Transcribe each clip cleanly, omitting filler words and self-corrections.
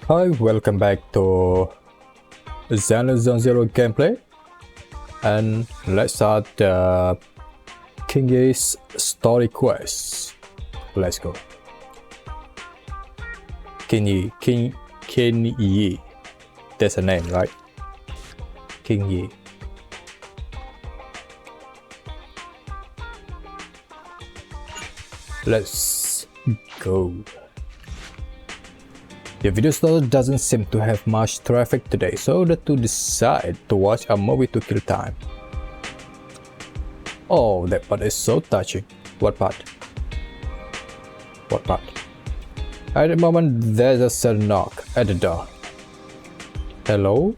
Hi, welcome back to Zenless Zone Zero gameplay, and let's start the Qinyi's story quest. Let's go. Qinyi. That's a name, right? Qinyi. Let's go. The video store doesn't seem to have much traffic today, so the two decide to watch a movie to kill time. Oh, that part is so touching. What part? What part? At the moment, there's a sudden knock at the door. Hello?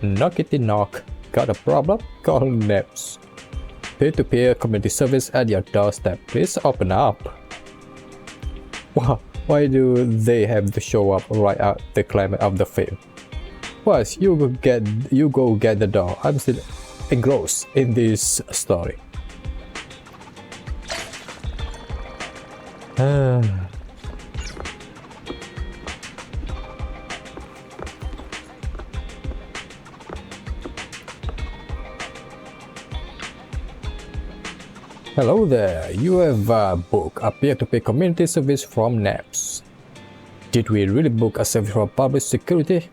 Knockity knock. Got a problem? Call Naps. Peer-to-peer community service at your doorstep. Please open up. Wow. Why do they have to show up right at the climax of the film? Plus, you go get the door. I'm still engrossed in this story. Hello there, you have booked a peer-to-peer community service from Naps. Did we really book a service for public security?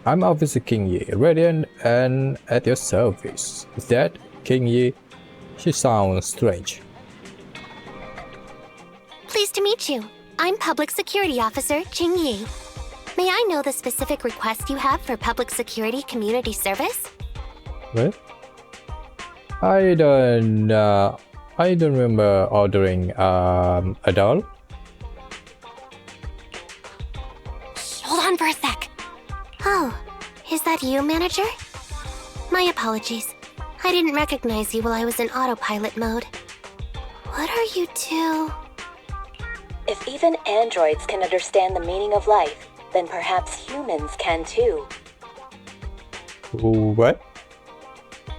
I'm Officer Qinyi, ready and at your service. Is that Qinyi? She sounds strange. Pleased to meet you. I'm Public Security Officer Qinyi. May I know the specific request you have for public security community service? What? I don't remember ordering a doll. Hold on for a sec. Oh, is that you, manager? My apologies. I didn't recognize you while I was in autopilot mode. What are you two? If even androids can understand the meaning of life, then perhaps humans can too. What?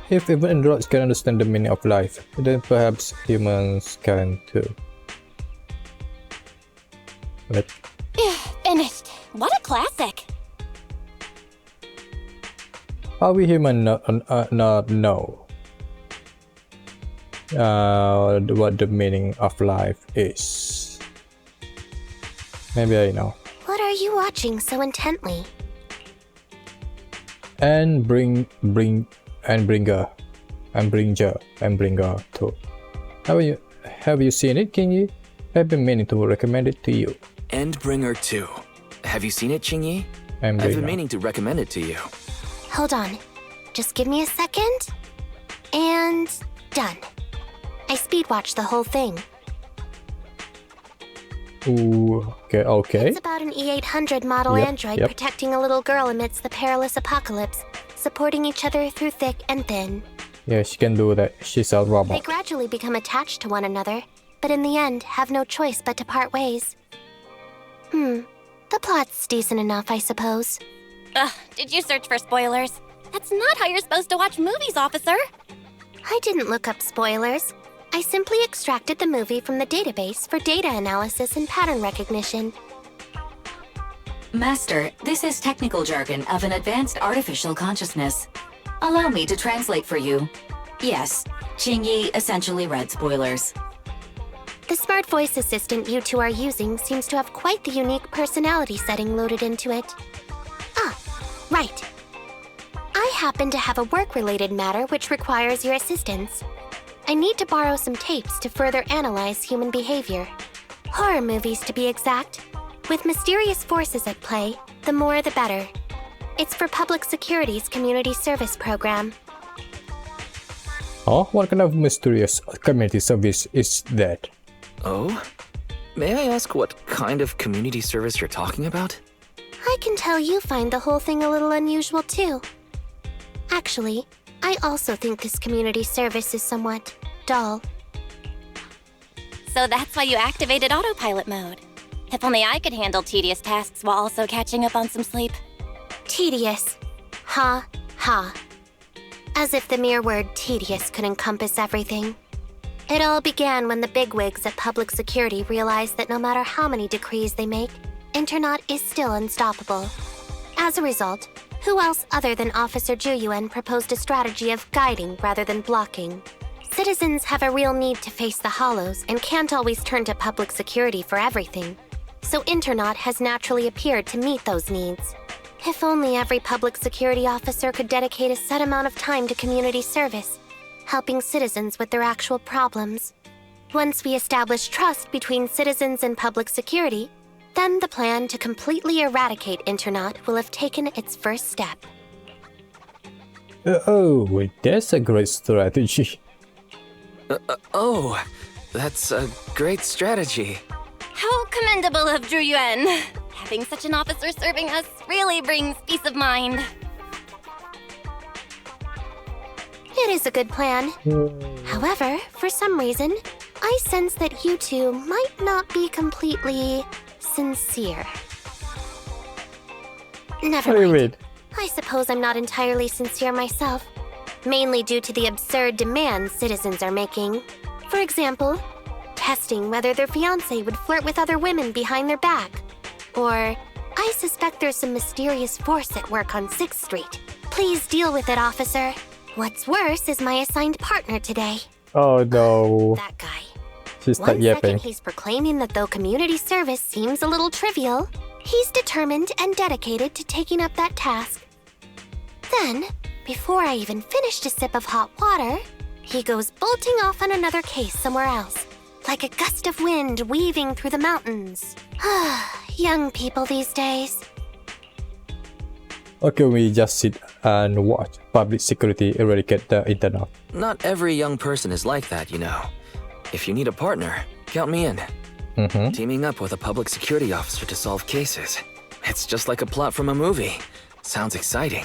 If even androids can understand the meaning of life, then perhaps humans can too. What? Finished. What a classic. How we human not know what the meaning of life is? Maybe I know. What are you watching so intently? And bring her too. Have you seen it, Qinyi? I've been meaning to recommend it to you. Endbringer 2. Have you seen it, Qinyi? I've been meaning to recommend it to you. Hold on. Just give me a second. And done. I speed watched the whole thing. Ooh, okay. It's about an E800 model android protecting a little girl amidst the perilous apocalypse, supporting each other through thick and thin. Yeah, she can do that. She's a robot. They gradually become attached to one another, but in the end have no choice but to part ways. The plot's decent enough, I suppose. Did you search for spoilers? That's not how you're supposed to watch movies, officer! I didn't look up spoilers. I simply extracted the movie from the database for data analysis and pattern recognition. Master, this is technical jargon of an advanced artificial consciousness. Allow me to translate for you. Yes, Qinyi essentially read spoilers. The smart voice assistant you two are using seems to have quite the unique personality setting loaded into it. Right. I happen to have a work-related matter which requires your assistance. I need to borrow some tapes to further analyze human behavior. Horror movies, to be exact. With mysterious forces at play, the more the better. It's for Public Security's community service program. Oh, what kind of mysterious community service is that? Oh? May I ask what kind of community service you're talking about? I can tell you find the whole thing a little unusual too. Actually, I also think this community service is somewhat dull. So that's why you activated autopilot mode. If only I could handle tedious tasks while also catching up on some sleep. Tedious. Ha, ha. As if the mere word tedious could encompass everything. It all began when the bigwigs at Public Security realized that no matter how many decrees they make, Internet is still unstoppable. As a result, who else other than Officer Juyuan proposed a strategy of guiding rather than blocking? Citizens have a real need to face the hollows and can't always turn to public security for everything. So Internaut has naturally appeared to meet those needs. If only every public security officer could dedicate a set amount of time to community service, helping citizens with their actual problems. Once we establish trust between citizens and public security, then the plan to completely eradicate Internaut will have taken its first step. Oh, that's a great strategy. Oh, that's a great strategy. How commendable of Zhu Yuan! Having such an officer serving us really brings peace of mind. It is a good plan. However, for some reason, I sense that you two might not be completely sincere. Never What do you mind. mean? I suppose I'm not entirely sincere myself, mainly due to the absurd demands citizens are making. For example, testing whether their fiancé would flirt with other women behind their back. Or, I suspect there's some mysterious force at work on 6th Street. Please deal with it, officer. What's worse is my assigned partner today. Oh no. That guy. She started One yapping. second he's proclaiming that though community service seems a little trivial, he's determined and dedicated to taking up that task. Then, before I even finished a sip of hot water, he goes bolting off on another case somewhere else, like a gust of wind weaving through the mountains. Young people these days. Okay, we just sit and watch public security eradicate the internet. Not every young person is like that, you know. If you need a partner, count me in. Teaming up with a public security officer to solve cases. It's just like a plot from a movie. Sounds exciting.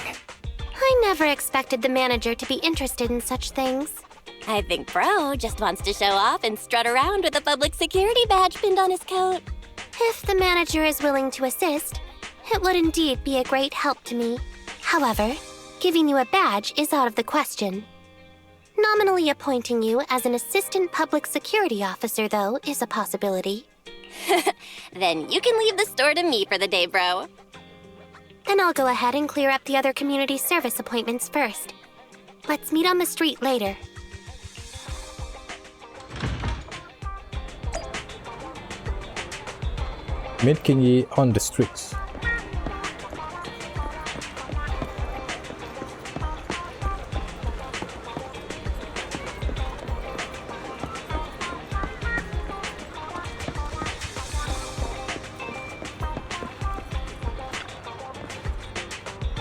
I never expected the manager to be interested in such things. I think Bro just wants to show off and strut around with a public security badge pinned on his coat. If the manager is willing to assist, it would indeed be a great help to me. However, giving you a badge is out of the question. Nominally appointing you as an assistant public security officer, though, is a possibility. Then you can leave the store to me for the day, Bro. And I'll go ahead and clear up the other community service appointments first. Let's meet on the street later. Meet Qinyi on the streets.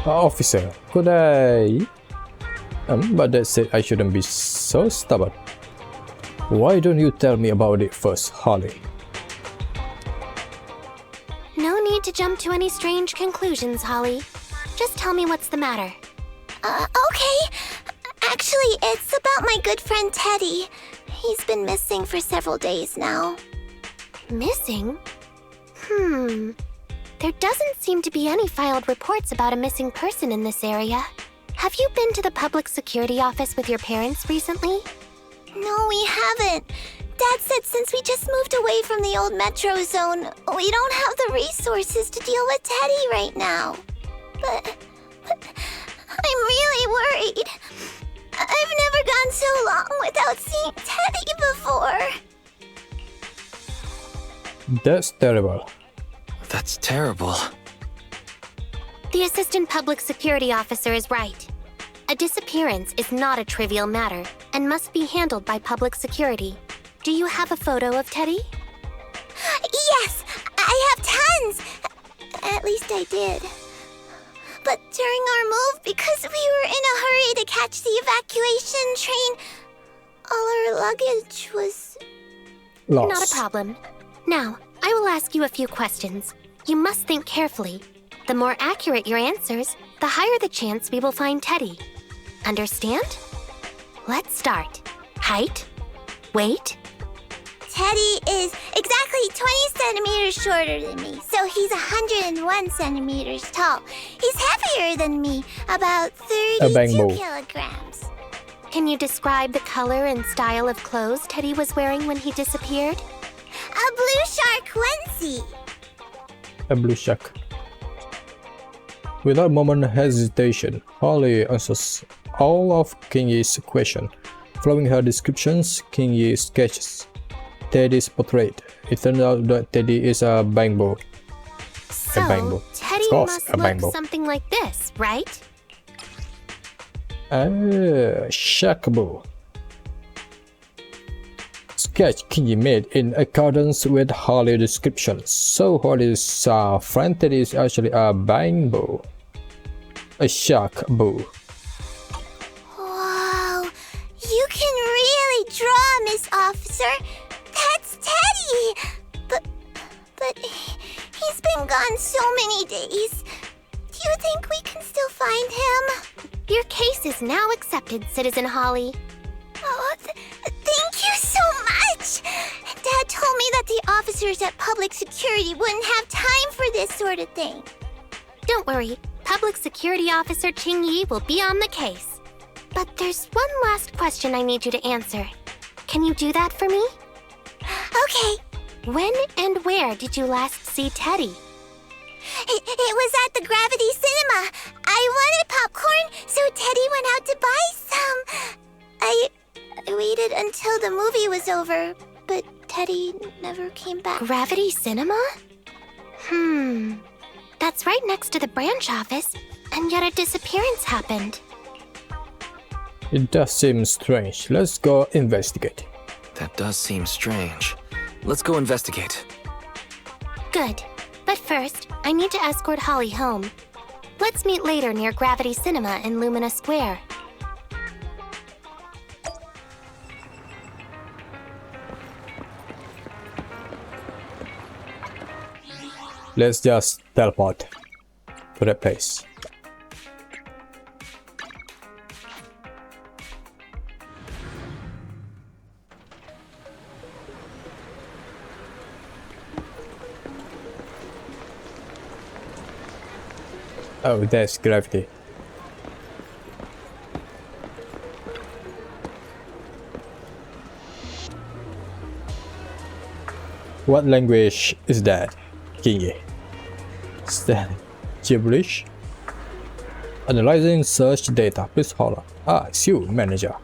Officer, could I? But that said I shouldn't be so stubborn. Why don't you tell me about it first, Holly? No need to jump to any strange conclusions, Holly. Just tell me what's the matter. Okay. Actually, it's about my good friend Teddy. He's been missing for several days now. Missing? There doesn't seem to be any filed reports about a missing person in this area. Have you been to the public security office with your parents recently? No, we haven't. Dad said since we just moved away from the old metro zone, we don't have the resources to deal with Teddy right now. But I'm really worried. I've never gone so long without seeing Teddy before. That's terrible. That's terrible. The assistant public security officer is right. A disappearance is not a trivial matter and must be handled by public security. Do you have a photo of Teddy? Yes, I have tons. At least I did. But during our move, because we were in a hurry to catch the evacuation train, all our luggage was... Lost. Not a problem. Now, I will ask you a few questions. You must think carefully. The more accurate your answers, the higher the chance we will find Teddy. Understand? Let's start. Height? Weight? Teddy is exactly 20 centimeters shorter than me, so he's 101 centimeters tall. He's heavier than me, about 32 Bangboo. kilograms. Can you describe the color and style of clothes Teddy was wearing when he disappeared? A blue shark onesie. A blue shark. Without a moment's hesitation, Holly answers all of Qinyi's questions. Following her descriptions, Qinyi sketches Teddy's portrait. It turns out that Teddy is a Bangboo. So, Bangboo. Teddy Of course, must a look Bangboo. something like this, right? Shackaboo. Sketch Qinyi made in accordance with Holly's description. So Holly's friend Teddy is actually a Bangboo. A Shackaboo. Wow, you can really draw, Miss Officer. That's Teddy. But he's been gone so many days. Do you think we can still find him? Your case is now accepted, Citizen Holly. Oh, thank you so much. Dad told me that the officers at Public Security wouldn't have time for this sort of thing. Don't worry, Public Security Officer Qinyi will be on the case. But there's one last question I need you to answer. Can you do that for me? Okay. When and where did you last see Teddy? It was at the Gravity Cinema. I wanted popcorn, so Teddy went out to buy some. I waited until the movie was over, but Teddy never came back. Gravity Cinema? That's right next to the branch office, and yet a disappearance happened. It does seem strange. Let's go investigate. That does seem strange. Let's go investigate. Good. But first, I need to escort Holly home. Let's meet later near Gravity Cinema in Lumina Square. Let's just teleport to that place. Oh, there's gravity. What language is that, Qinyi? Is that gibberish? Analyzing search data. Please hold on. It's you, manager.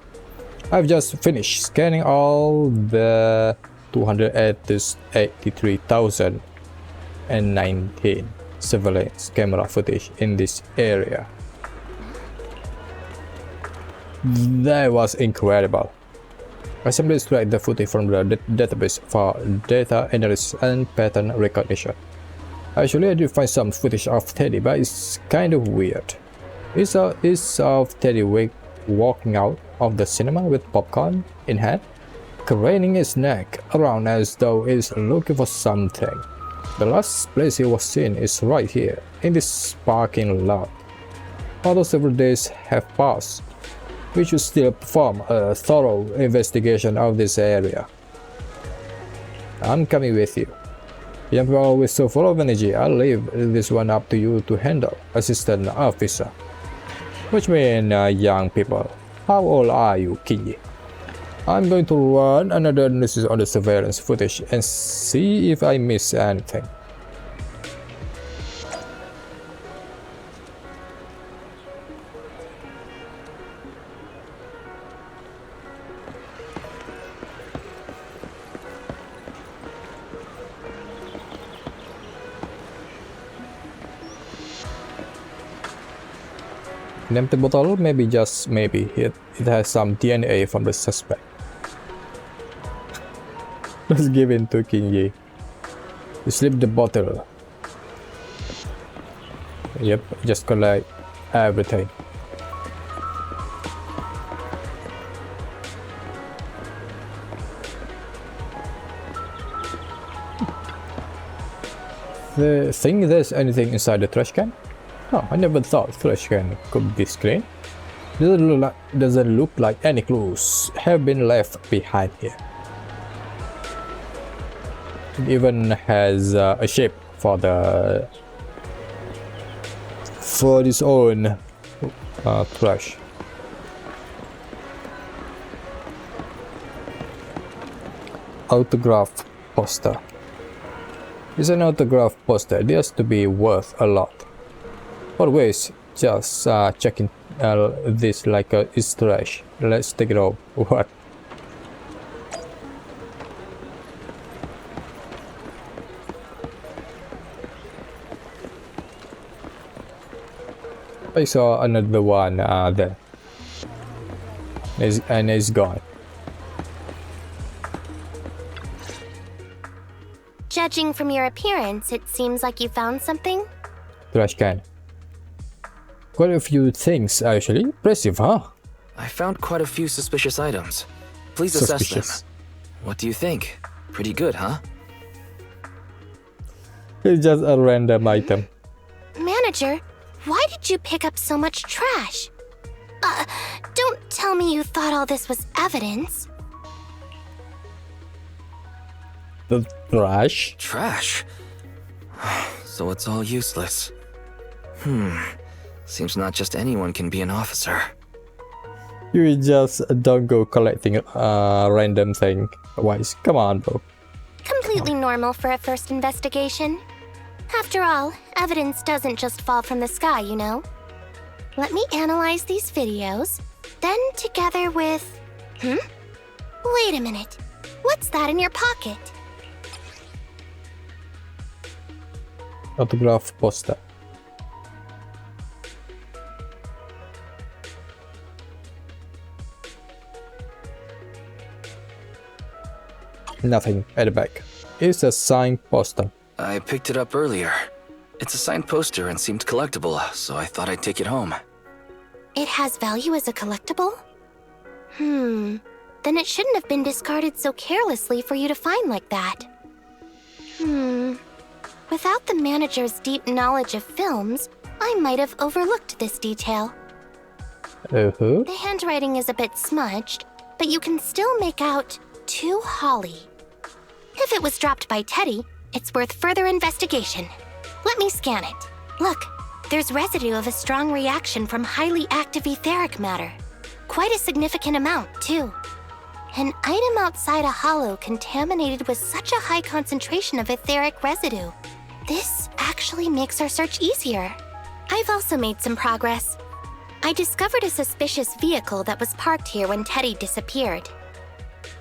I've just finished scanning all the 283,019 surveillance camera footage in this area. That was incredible. I simply extract the footage from the database for data analysis and pattern recognition. Actually, I did find some footage of Teddy, but it's kind of weird. It's of Teddy walking out of the cinema with popcorn in hand, craning his neck around as though he's looking for something. The last place he was seen is right here, in this parking lot. Although several days have passed, we should still perform a thorough investigation of this area. I'm coming with you. Young people are always so full of energy. I'll leave this one up to you to handle, Assistant Officer. Which means, young people, how old are you, Qinyi? I'm going to run another analysis on the surveillance footage and see if I miss anything. An empty bottle, maybe, just maybe, it has some DNA from the suspect. Let's give in to Qinyi. You slip the bottle. Yep, just collect everything. Think there's anything inside the trash can? Oh, I never thought trash can could be clean. Doesn't look like any clues have been left behind here. It even has a shape for its own trash. Autograph poster. It's an autograph poster. It has to be worth a lot. Always just checking this like it's trash. Let's take it off. What? I saw another one there. And it's gone. Judging from your appearance, it seems like you found something. Trash can. Quite a few things actually. Impressive, huh? I found quite a few suspicious items. Please assess Suspicious. them. What do you think? Pretty good, huh? It's just a random item. Manager, why did you pick up so much trash? Don't tell me you thought all this was evidence. The trash? Trash? So it's all useless. Seems not just anyone can be an officer. You just don't go collecting random thing. Wise, come on, bro. Completely normal for a first investigation. After all, evidence doesn't just fall from the sky, you know. Let me analyze these videos, then together with... Wait a minute. What's that in your pocket? Autograph poster. Nothing at the back. It's a signed poster. I picked it up earlier. It's a signed poster and seemed collectible, so I thought I'd take it home. It has value as a collectible? Then it shouldn't have been discarded so carelessly for you to find like that. Without the manager's deep knowledge of films, I might have overlooked this detail. The handwriting is a bit smudged, but you can still make out "To Holly." If it was dropped by Teddy, it's worth further investigation. Let me scan it. Look, there's residue of a strong reaction from highly active etheric matter. Quite a significant amount, too. An item outside a hollow contaminated with such a high concentration of etheric residue. This actually makes our search easier. I've also made some progress. I discovered a suspicious vehicle that was parked here when Teddy disappeared.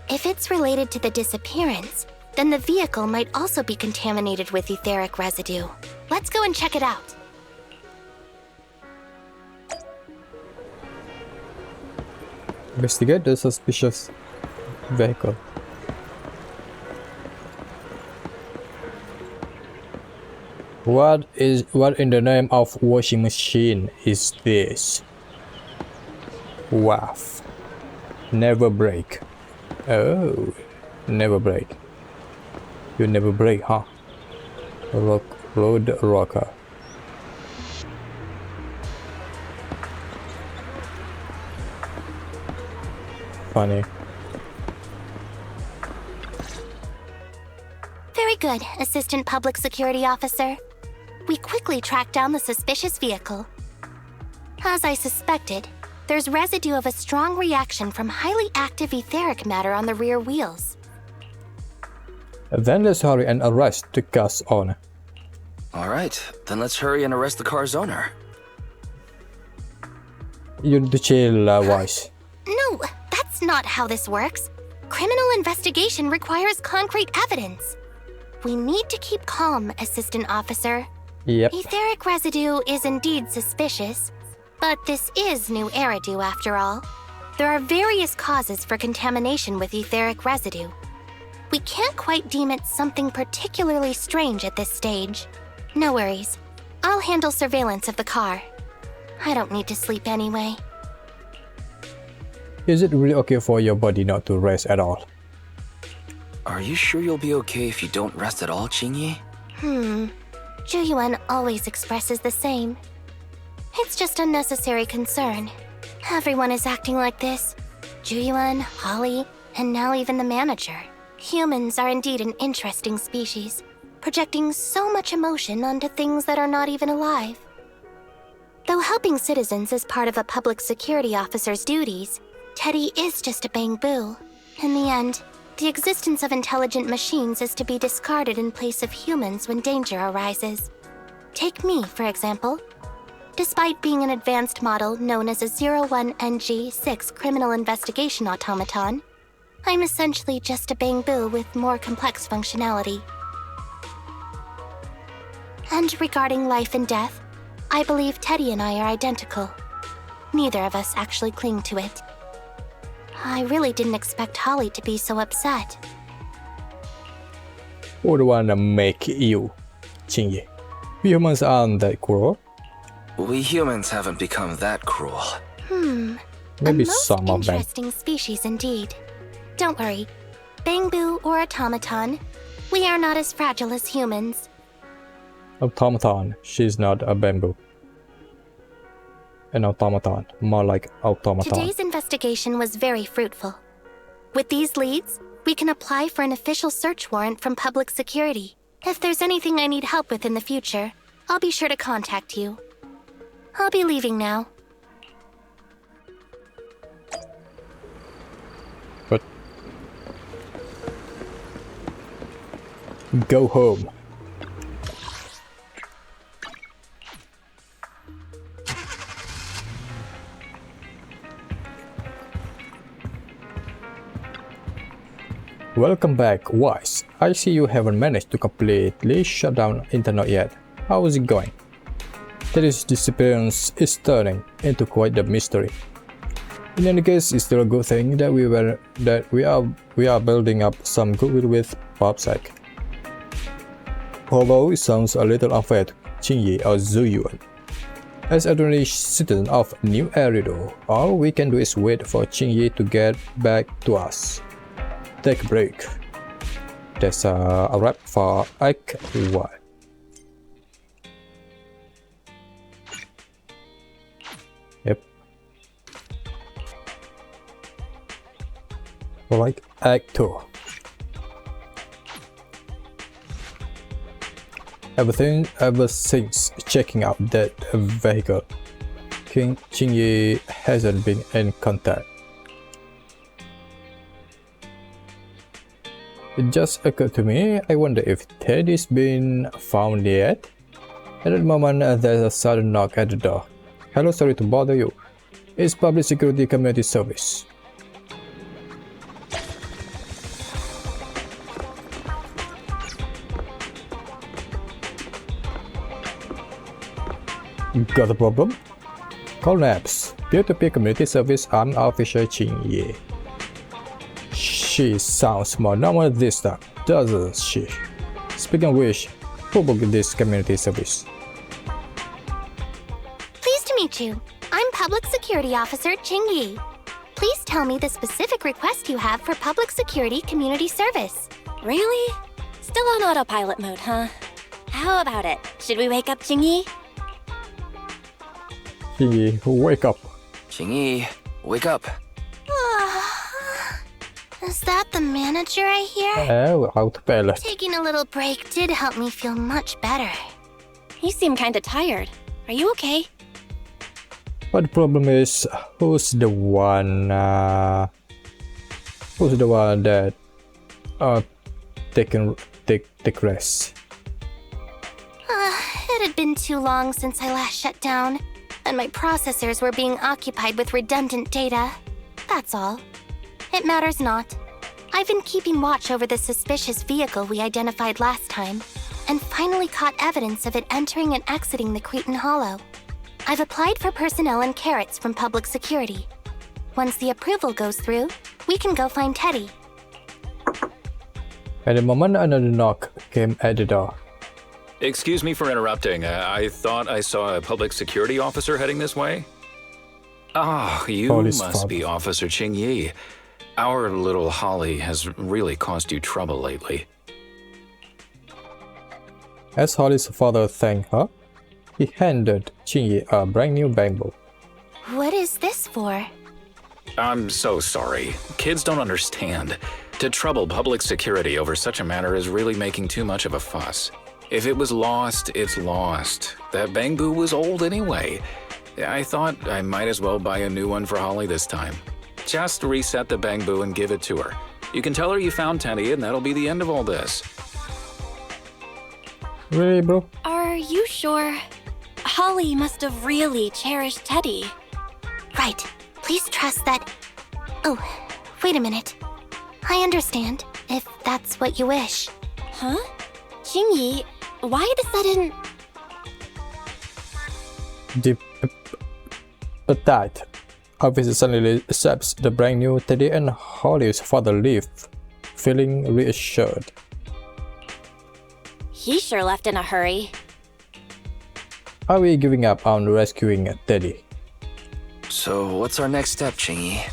If it's related to the disappearance, then the vehicle might also be contaminated with etheric residue. Let's go and check it out. Investigate the suspicious vehicle. What in the name of washing machine is this? Waff. Never break. Oh, never break. You never break, huh? Road rocker. Funny. Very good, Assistant Public Security Officer. We quickly tracked down the suspicious vehicle. As I suspected, there's residue of a strong reaction from highly active etheric matter on the rear wheels. Then let's hurry and arrest the car's owner. Alright, then let's hurry and arrest the car's owner. You need to chill, Wise. No, that's not how this works. Criminal investigation requires concrete evidence. We need to keep calm, Assistant Officer. Yep. Etheric residue is indeed suspicious, but this is new Eridu after all. There are various causes for contamination with etheric residue. We can't quite deem it something particularly strange at this stage. No worries. I'll handle surveillance of the car. I don't need to sleep anyway. Is it really okay for your body not to rest at all? Are you sure you'll be okay if you don't rest at all, Qinyi? Juyuan always expresses the same. It's just unnecessary concern. Everyone is acting like this. Juyuan, Holly, and now even the manager. Humans are indeed an interesting species, projecting so much emotion onto things that are not even alive. Though helping citizens is part of a public security officer's duties, Teddy is just a Bangboo. In the end, the existence of intelligent machines is to be discarded in place of humans when danger arises. Take me, for example. Despite being an advanced model known as a 01NG6 criminal investigation automaton, I'm essentially just a Bangboo with more complex functionality. And regarding life and death, I believe Teddy and I are identical. Neither of us actually cling to it. I really didn't expect Holly to be so upset. Who would wanna make you, Qinyi? We humans aren't that cruel. We humans haven't become that cruel. Maybe A most some of them. interesting species indeed. Don't worry, Bangboo or automaton, we are not as fragile as humans. Automaton. She's not a bamboo. An automaton. More like automaton. Today's investigation was very fruitful. With these leads, we can apply for an official search warrant from public security. If there's anything I need help with in the future, I'll be sure to contact you. I'll be leaving now. But go home. Welcome back, Wise. I see you haven't managed to completely shut down internet yet. How is it going? Teddy's disappearance is turning into quite the mystery. In any case, it's still a good thing that we are building up some goodwill with PopSec. Although it sounds a little unfair to Qinyi or Zuyuan. As ordinary citizen of New Erido, all we can do is wait for Qinyi to get back to us. Take a break. That's a wrap for Act 1. Yep. Like Act 2. Ever since checking out that vehicle, Qinyi hasn't been in contact. It just occurred to me, I wonder if Teddy's been found yet? At that moment, there's a sudden knock at the door. Hello, sorry to bother you. It's Public Security Community Service. Got a problem? Call NAPS, Peer-to-Peer Community Service Unofficial Qinyi. She sounds more normal this time, doesn't she? Speaking of which, who booked this community service? Pleased to meet you. I'm Public Security Officer Qinyi. Please tell me the specific request you have for Public Security Community Service. Really? Still on autopilot mode, huh? How about it? Should we wake up Qinyi? Qinyi, wake up. Qinyi, wake up. Is that the manager I hear? Oh, autopilot. Taking a little break did help me feel much better. You seem kinda tired. Are you okay? But the problem is, who's the one that take rest? It had been too long since I last shut down, and my processors were being occupied with redundant data. That's all. It matters not. I've been keeping watch over the suspicious vehicle we identified last time, and finally caught evidence of it entering and exiting the Cretan Hollow. I've applied for personnel and carrots from public security. Once the approval goes through, we can go find Teddy. At the moment, another knock came at the door. Excuse me for interrupting. I thought I saw a public security officer heading this way. Ah, you Holly's must father. be Officer Qinyi. Our little Holly has really caused you trouble lately. As Holly's father thanked her, he handed Qinyi a brand new Bangboo. What is this for? I'm so sorry. Kids don't understand. To trouble public security over such a matter is really making too much of a fuss. If it was lost, it's lost. That Bangboo was old anyway. I thought I might as well buy a new one for Holly this time. Just reset the Bangboo and give it to her. You can tell her you found Teddy and that'll be the end of all this. Really, bro? Are you sure? Holly must have really cherished Teddy. Right. Please trust that. Oh, wait a minute. I understand, if that's what you wish. Huh? Qinyi, why the sudden... But that officer suddenly accepts the brand new Teddy and Holly's father leave, feeling reassured. He sure left in a hurry. Are we giving up on rescuing Teddy? So what's our next step, Qinyi?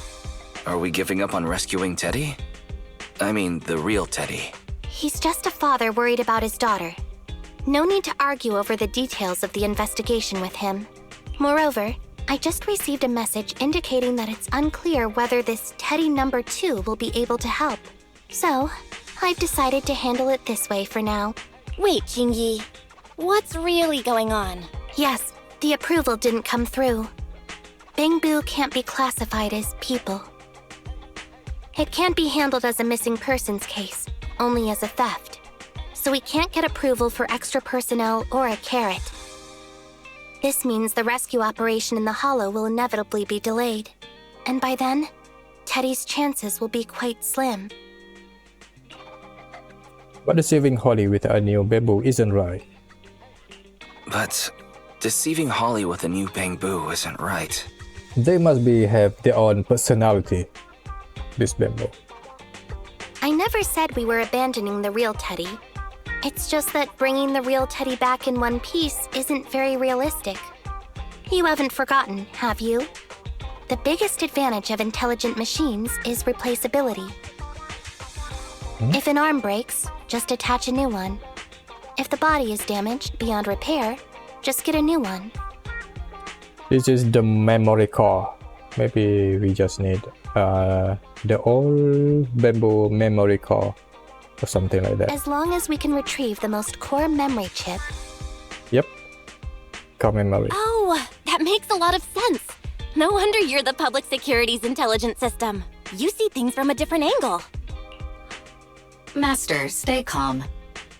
Are we giving up on rescuing Teddy? I mean, the real Teddy. He's just a father worried about his daughter. No need to argue over the details of the investigation with him. Moreover, I just received a message indicating that it's unclear whether this Teddy number 2 will be able to help. So, I've decided to handle it this way for now. Wait, Qinyi. What's really going on? Yes, the approval didn't come through. Bangboo can't be classified as people. It can't be handled as a missing persons case, only as a theft. So we can't get approval for extra personnel or a carrot. This means the rescue operation in the Hollow will inevitably be delayed. And by then, Teddy's chances will be quite slim. But deceiving Holly with a new Bangboo isn't right. But deceiving Holly with a new Bangboo isn't right. They must have their own personality, this Bangboo. I never said we were abandoning the real Teddy. It's just that bringing the real Teddy back in one piece isn't very realistic. You haven't forgotten, have you? The biggest advantage of intelligent machines is replaceability. If an arm breaks, just attach a new one. If the body is damaged beyond repair, just get a new one. This is the memory core. Maybe we just need the old Bangboo memory core or something like that. As long as we can retrieve the most core memory chip. Yep. Core memory. Oh, that makes a lot of sense. No wonder you're the public security's intelligence system. You see things from a different angle. Master, stay calm.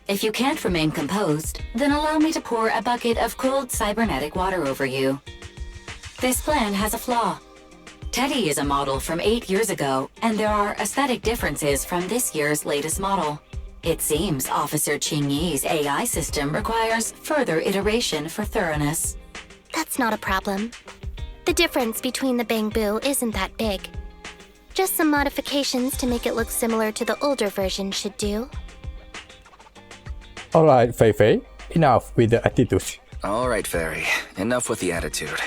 If you can't remain composed, then allow me to pour a bucket of cold cybernetic water over you. This plan has a flaw. Teddy is a model from 8 years ago, and there are aesthetic differences from this year's latest model. It seems Officer Qinyi's AI system requires further iteration for thoroughness. That's not a problem. The difference between the Bangboo isn't that big. Just some modifications to make it look similar to the older version should do. Alright, Fei Fei. Enough with the attitude. Alright, Fairy. Enough with the attitude.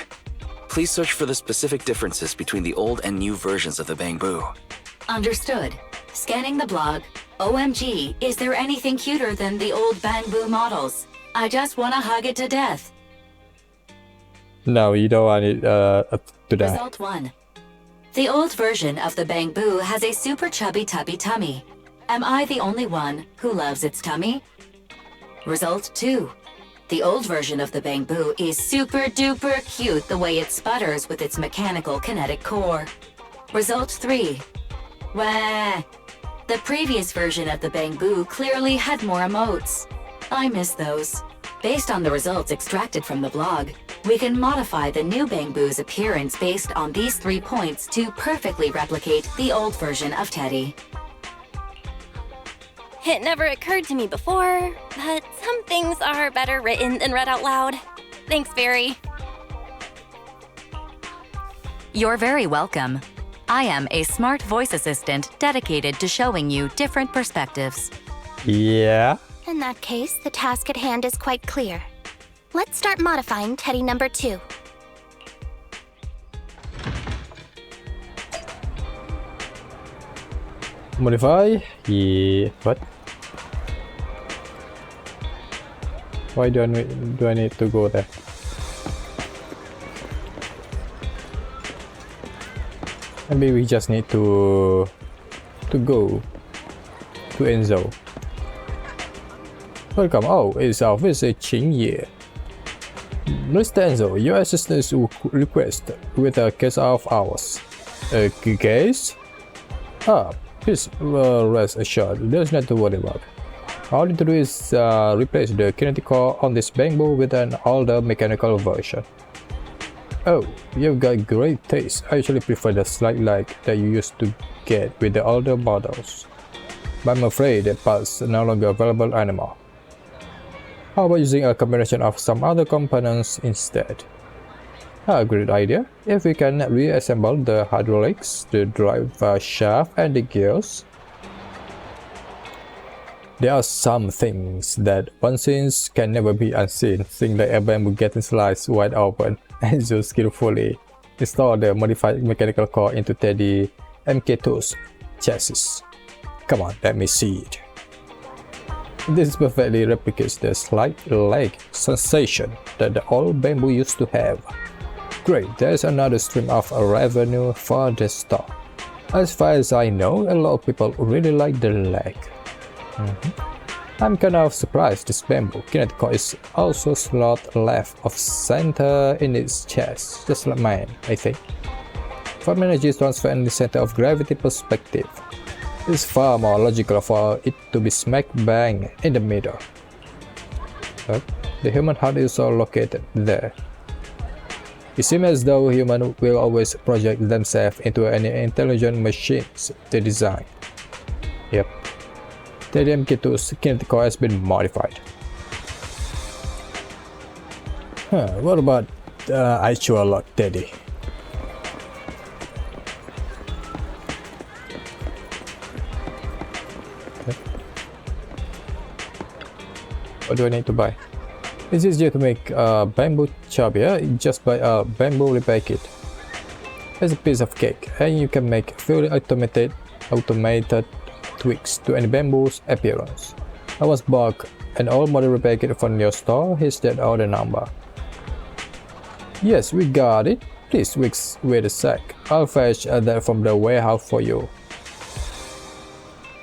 Please search for the specific differences between the old and new versions of the Bangboo. Understood. Scanning the blog. OMG, is there anything cuter than the old Bangboo models? I just want to hug it to death. No, you don't want it to die. Result 1. The old version of the Bangboo has a super chubby tubby tummy. Am I the only one who loves its tummy? Result 2. The old version of the Bangboo is super duper cute the way it sputters with its mechanical kinetic core. Result 3. Wah! The previous version of the Bangboo clearly had more emotes. I miss those. Based on the results extracted from the blog, we can modify the new Bangboo's appearance based on these 3 points to perfectly replicate the old version of Teddy. It never occurred to me before, but some things are better written than read out loud. Thanks, Fairy. You're very welcome. I am a smart voice assistant dedicated to showing you different perspectives. Yeah. In that case, the task at hand is quite clear. Let's start modifying Teddy number 2. Modify? Yeah. What? Why do I need to go there? Maybe we just need to go to Enzo. Welcome. Oh, it's our visit Qinyi. Mr. Enzo, your assistance request with a case of ours. A case? Ah, please rest assured. There's nothing to worry about. All you need to do is replace the kinetic core on this Bangboo with an older mechanical version. Oh, you've got great taste. I actually prefer the slight lag that you used to get with the older models. But I'm afraid that part's no longer available anymore. How about using a combination of some other components instead? A great idea. If we can reassemble the hydraulics, the drive shaft and the gears. There are some things that one sees can never be unseen. Things like a Bangboo getting sliced wide open and so skillfully install the modified mechanical core into Teddy MK2's chassis. Come on, let me see it. This perfectly replicates the slight lag sensation that the old Bangboo used to have. Great, there's another stream of revenue for the store. As far as I know, a lot of people really like the lag. I'm kind of surprised this Bangboo kinetic core is also slot left of center in its chest, just like mine, I think. From energy transfer and the center of gravity perspective, it's far more logical for it to be smack bang in the middle. But the human heart is all located there. It seems as though humans will always project themselves into any intelligent machines they design. Yep. Teddy MK2's kinetic core has been modified. What about actual lock Teddy? What do I need to buy? It's easier to make a Bangboo chubbier just by a Bangboo repair kit. It's a piece of cake, and you can make fully automated tweaks to any Bangboo's appearance. I was bought an old model repair kit from your store. Here's that order number. Yes, we got it. Please wait a sec. I'll fetch that from the warehouse for you.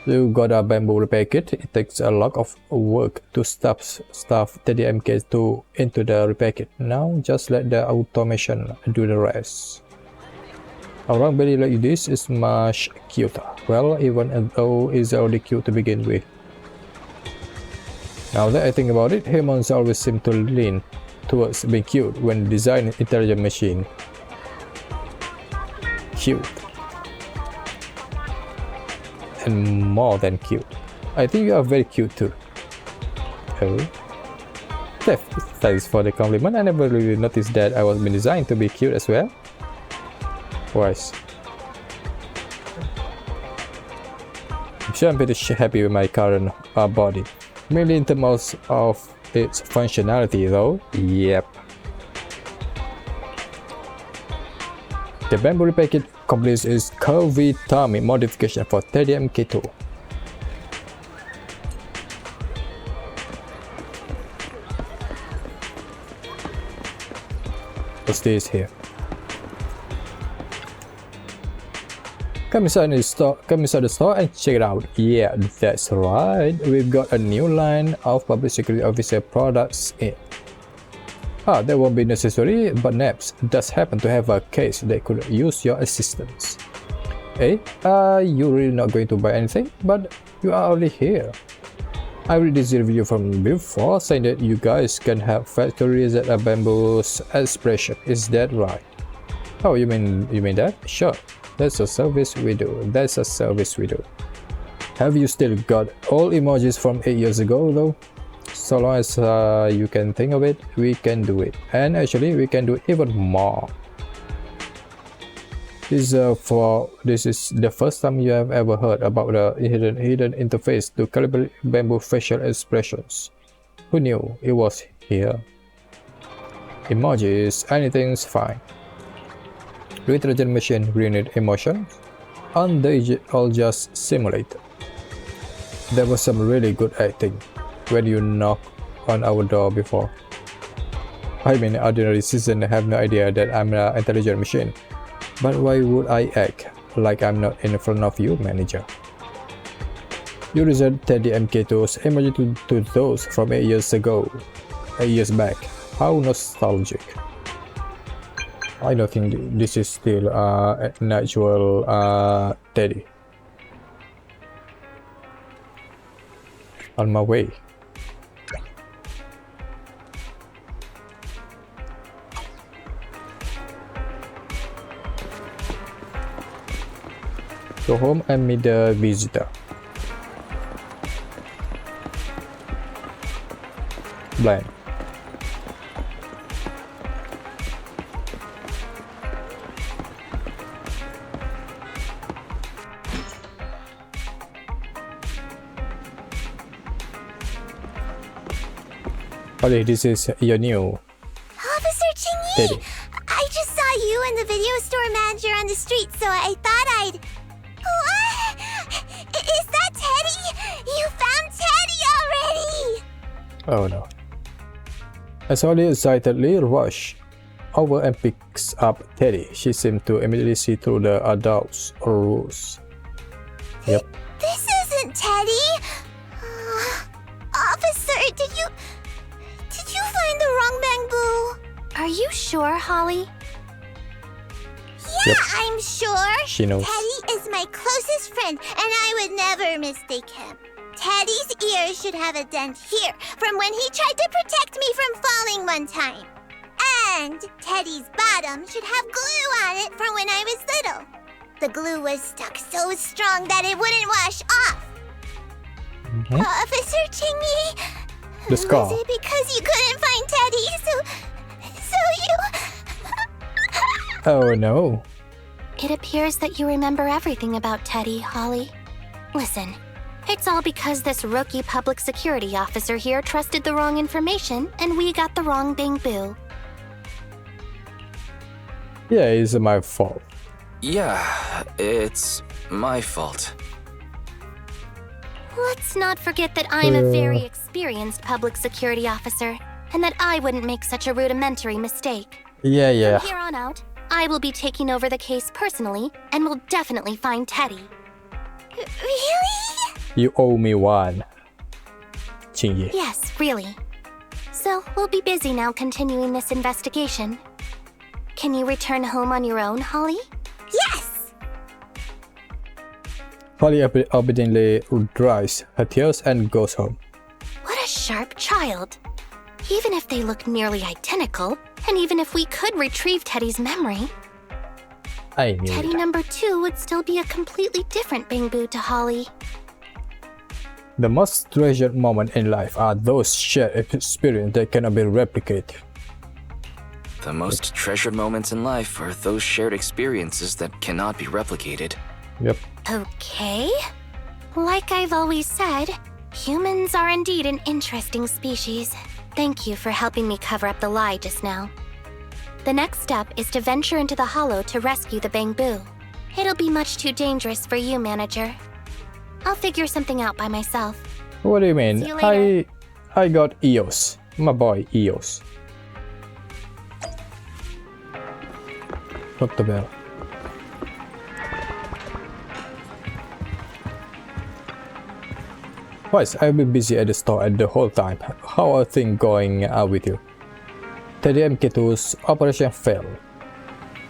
You got a Bangboo repair kit. It takes a lot of work to stuff Teddy MK2 into the repair kit. Now just let the automation do the rest. A round belly like this is much cuter. Well, even though it's already cute to begin with. Now that I think about it, humans always seem to lean towards being cute when designing intelligent machine. Cute. And more than cute. I think you are very cute too. Oh. Thanks for the compliment. I never really noticed that I was designed to be cute as well. Wise. I'm sure I'm pretty happy with my current body. Mainly in terms of its functionality though. Yep. The Bangboo repair kit completes its curvy tummy modification for Teddy MK2. What's this here? Come inside the store and check it out. Yeah, that's right. We've got a new line of public security officer products in. That won't be necessary, but Naps does happen to have a case that could use your assistance. Hey, you're really not going to buy anything, but you are already here. I read this review from before saying that you guys can have factory reset a Bangboo's expression. Is that right? Oh, you mean that? Sure. That's a service we do. Have you still got all emojis from 8 years ago though? So long as you can think of it, we can do it. And actually, we can do even more. This is the first time you have ever heard about the hidden interface to calibrate Bangboo facial expressions. Who knew it was here? Emojis, anything's fine. Do intelligent machine really need emotions? Aren't they all just simulated? There was some really good acting when you knocked on our door before. I mean, ordinary citizens have no idea that I'm an intelligent machine. But why would I act like I'm not in front of you, manager? You reset Teddy MK2's emoji to those from 8 years back. How nostalgic. I don't think this is still an actual Teddy. On my way. Go home and meet the visitor. Blind. Holly, this is your new Officer Qinyi! Teddy. I just saw you and the video store manager on the street, so I thought I'd... What? Is that Teddy? You found Teddy already! Oh no. As Holly excitedly rushes over and picks up Teddy, she seems to immediately see through the adults' rules. Yep. This isn't Teddy! Officer, did you find the wrong Bangboo? Are you sure, Holly? Yeah, Yep. I'm sure. She knows. Teddy is my closest friend, and I would never mistake him. Teddy's ear should have a dent here from when he tried to protect me from falling one time. And Teddy's bottom should have glue on it from when I was little. The glue was stuck so strong that it wouldn't wash off. Officer Qinyi, The scar. was it because you couldn't find Teddy, so you... Oh no. It appears that you remember everything about Teddy, Holly. Listen, it's all because this rookie public security officer here trusted the wrong information and we got the wrong Bangboo. Yeah, it's my fault. Yeah, it's my fault. Let's not forget that I'm a very experienced public security officer and that I wouldn't make such a rudimentary mistake. Yeah. From here on out, I will be taking over the case personally and will definitely find Teddy. Really? You owe me one. Qinyi. Yes, really. So, we'll be busy now continuing this investigation. Can you return home on your own, Holly? Yes! Holly obediently dries her tears and goes home. What a sharp child. Even if they look nearly identical, and even if we could retrieve Teddy's memory, I knew Teddy it. number 2 would still be a completely different Bangboo to Holly. The most treasured moments in life are those shared experiences that cannot be replicated. The most treasured moments in life are those shared experiences that cannot be replicated. Yep. Okay. Like I've always said, humans are indeed an interesting species. Thank you for helping me cover up the lie just now. The next step is to venture into the hollow to rescue the Bangboo. It'll be much too dangerous for you, manager. I'll figure something out by myself. What do you mean? See you later. I got EOS. My boy EOS. Lock the bell. Twice I've been busy at the store at the whole time. How are things going with you? Teddy MK2's operation failed.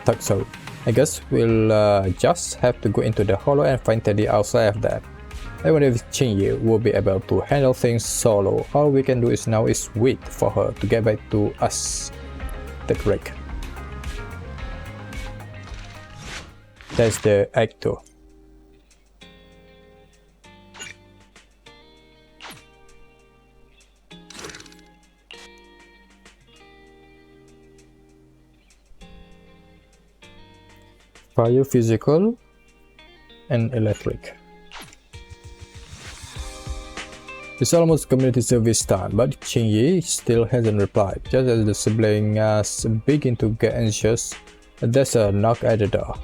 Thought so. I guess we'll just have to go into the hollow and find Teddy outside of that. I wonder if Qinyi will be able to handle things solo. All we can do now is wait for her to get back to us. Take a break. That's the Act 2. Fire, physical, and electric. It's almost community service time, but Qinyi still hasn't replied. Just as the siblings begin to get anxious, there's a knock at the door.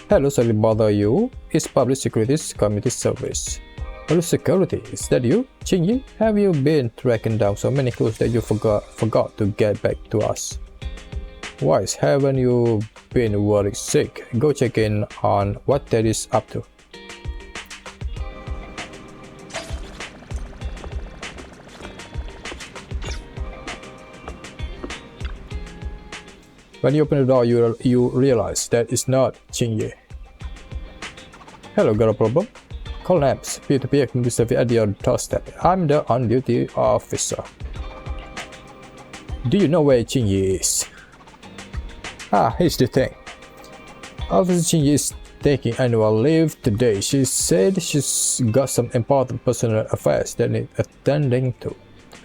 Hello, sorry to bother you. It's public security's community service. Hello, security. Is that you, Qinyi? Have you been tracking down so many clues that you forgot to get back to us? Why haven't you been worried sick? Go check in on what Teddy's up to. When you open the door, you realize that it's not Qinyi. Hello, got a problem? Call names. Pt.27 at your doorstep. I'm the on-duty officer. Do you know where Qinyi is? Here's the thing. Officer Qinyi is taking annual leave today. She said she's got some important personal affairs that need attending to.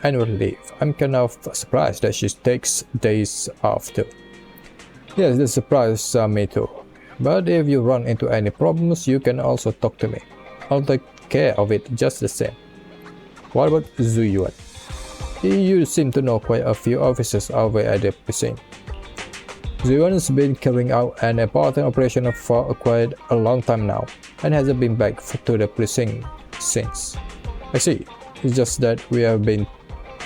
Annual leave. I'm kind of surprised that she takes days off too. Yes, this surprises me too. But if you run into any problems, you can also talk to me. I'll take care of it just the same. What about Zuyuan? You seem to know quite a few officers over at the precinct. Zuyuan's been carrying out an important operation for quite a long time now, and hasn't been back to the precinct since. I see. It's just that we have been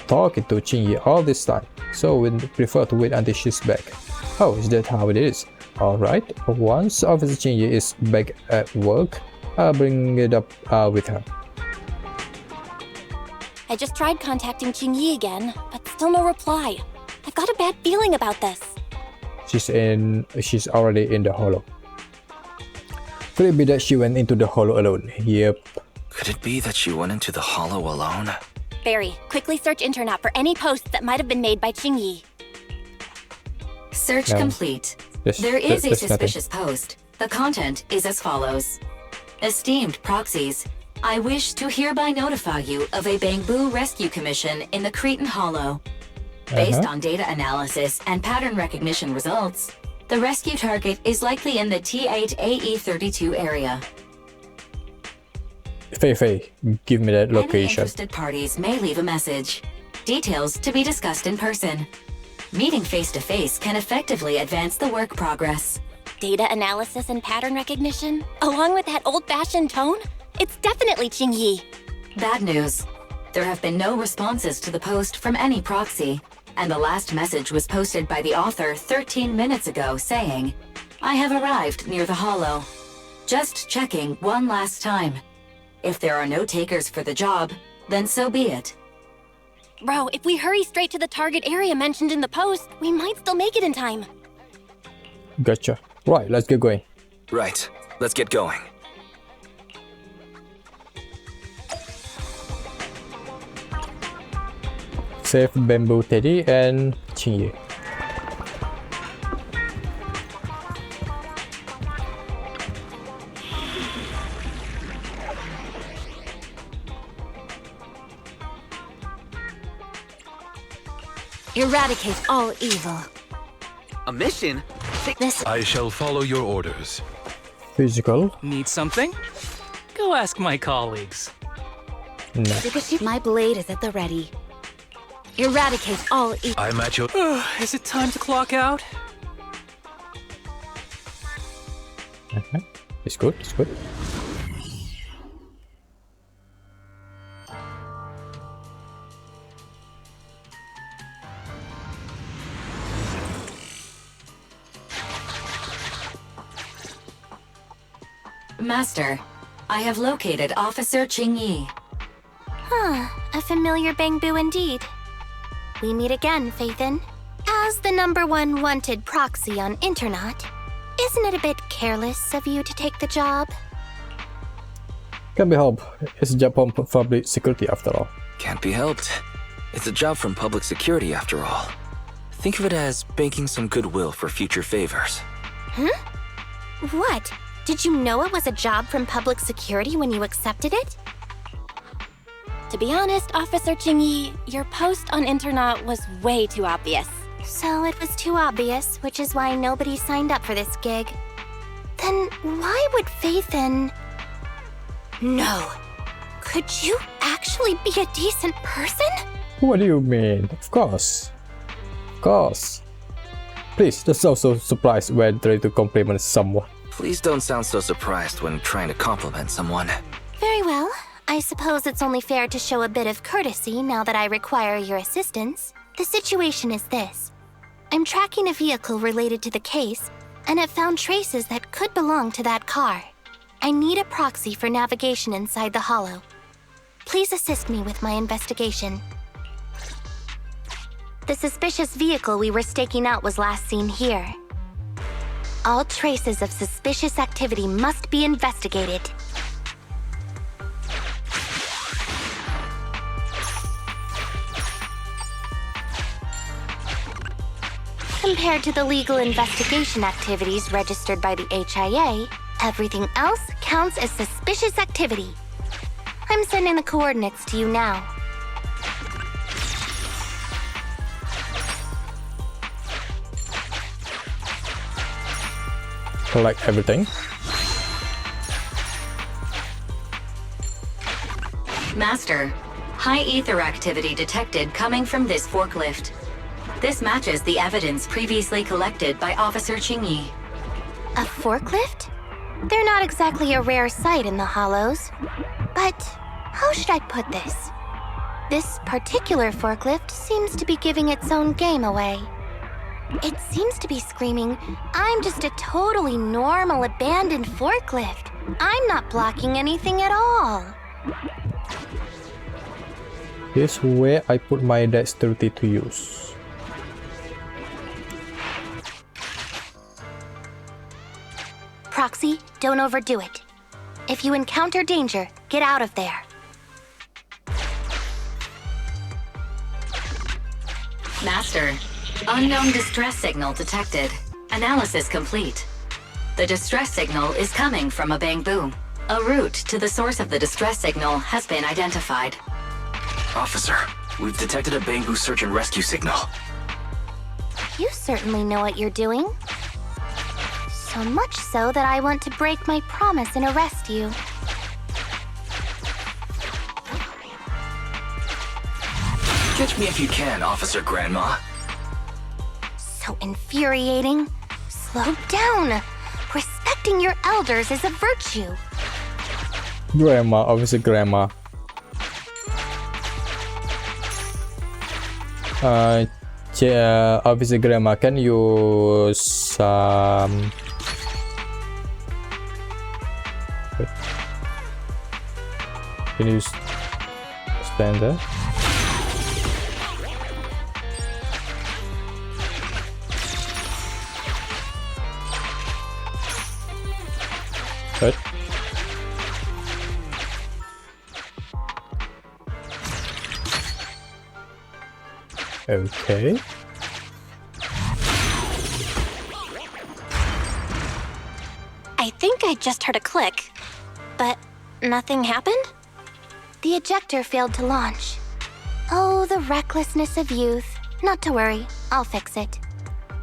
talking to Qinyi all this time, so we prefer to wait until she's back. Oh, is that how it is? Alright, once Officer Qinyi is back at work, I'll bring it up with her. I just tried contacting Qinyi again, but still no reply. I've got a bad feeling about this. She's already in the hollow. Could it be that she went into the hollow alone? Yep. Could it be that she went into the hollow alone? Barry, quickly search internet for any posts that might have been made by Qinyi. Search complete. There is a suspicious post. The content is as follows. Esteemed proxies, I wish to hereby notify you of a Bangboo rescue commission in the Cretan Hollow. Based on data analysis and pattern recognition results, the rescue target is likely in the T8AE32 area. Fei, give me that Any location. interested parties may leave a message. Details to be discussed in person. Meeting face-to-face can effectively advance the work progress. Data analysis and pattern recognition? Along with that old-fashioned tone? It's definitely Qinyi. Bad news. There have been no responses to the post from any proxy, and the last message was posted by the author 13 minutes ago saying, I have arrived near the hollow. Just checking one last time. If there are no takers for the job, then so be it. Bro, if we hurry straight to the target area mentioned in the post, we might still make it in time. Gotcha. Right, let's get going. Right, let's get going. Save Bangboo Teddy and Qinyi. Eradicate all evil. A mission? I shall follow your orders. Physical. Need something? Go ask my colleagues. No. My blade is at the ready. Eradicate all evil. I'm at your... Is it time to clock out? It's good, it's good. Master, I have located Officer Qinyi. A familiar Bangboo indeed. We meet again, Faithin. As the #1 wanted proxy on Internet, isn't it a bit careless of you to take the job? Can't be helped. It's a job from public security after all. Can't be helped. It's a job from public security after all. Think of it as banking some goodwill for future favors. What? Did you know it was a job from public security when you accepted it? To be honest, Officer Qinyi, your post on internet was way too obvious. So it was too obvious, which is why nobody signed up for this gig. Then why would Faithin... No. Could you actually be a decent person? What do you mean? Of course. Of course. Please, don't sound so surprised when trying to compliment someone. Please don't sound so surprised when trying to compliment someone. Very well. I suppose it's only fair to show a bit of courtesy now that I require your assistance. The situation is this. I'm tracking a vehicle related to the case, and have found traces that could belong to that car. I need a proxy for navigation inside the hollow. Please assist me with my investigation. The suspicious vehicle we were staking out was last seen here. All traces of suspicious activity must be investigated. Compared to the legal investigation activities registered by the HIA, everything else counts as suspicious activity. I'm sending the coordinates to you now. Collect everything. Master, high ether activity detected coming from this forklift. This matches the evidence previously collected by Officer Qinyi. A forklift? They're not exactly a rare sight in the Hollows. But how should I put this? This particular forklift seems to be giving its own game away. It seems to be screaming, "I'm just a totally normal abandoned forklift. I'm not blocking anything at all." Here's where I put my dexterity to use. Proxy, don't overdo it. If you encounter danger, get out of there. Master, unknown distress signal detected. Analysis complete. The distress signal is coming from a Bangboo. A route to the source of the distress signal has been identified. Officer, we've detected a Bangboo search and rescue signal. You certainly know what you're doing. So much so that I want to break my promise and arrest you. Catch me if you can, Officer Grandma. So infuriating. Slow down. Respecting your elders is a virtue. Grandma, Officer Grandma. Officer Grandma, can you can you stand there? Good. Okay. I think I just heard a click, but nothing happened? The ejector failed to launch. Oh, the recklessness of youth. Not to worry, I'll fix it.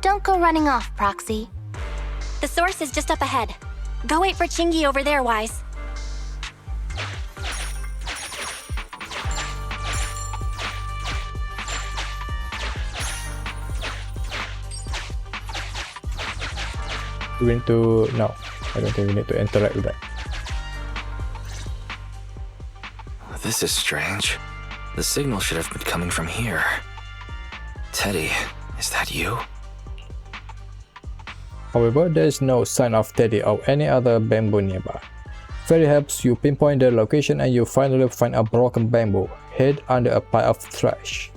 Don't go running off, Proxy. The source is just up ahead. Go wait for Qinyi over there, Wise. We need to... No, I don't think we need to interact with that. This is strange. The signal should have been coming from here. Teddy, is that you? However, there is no sign of Teddy or any other Bangboo nearby. Fairy helps you pinpoint the location and you finally find a broken Bangboo hid under a pile of trash.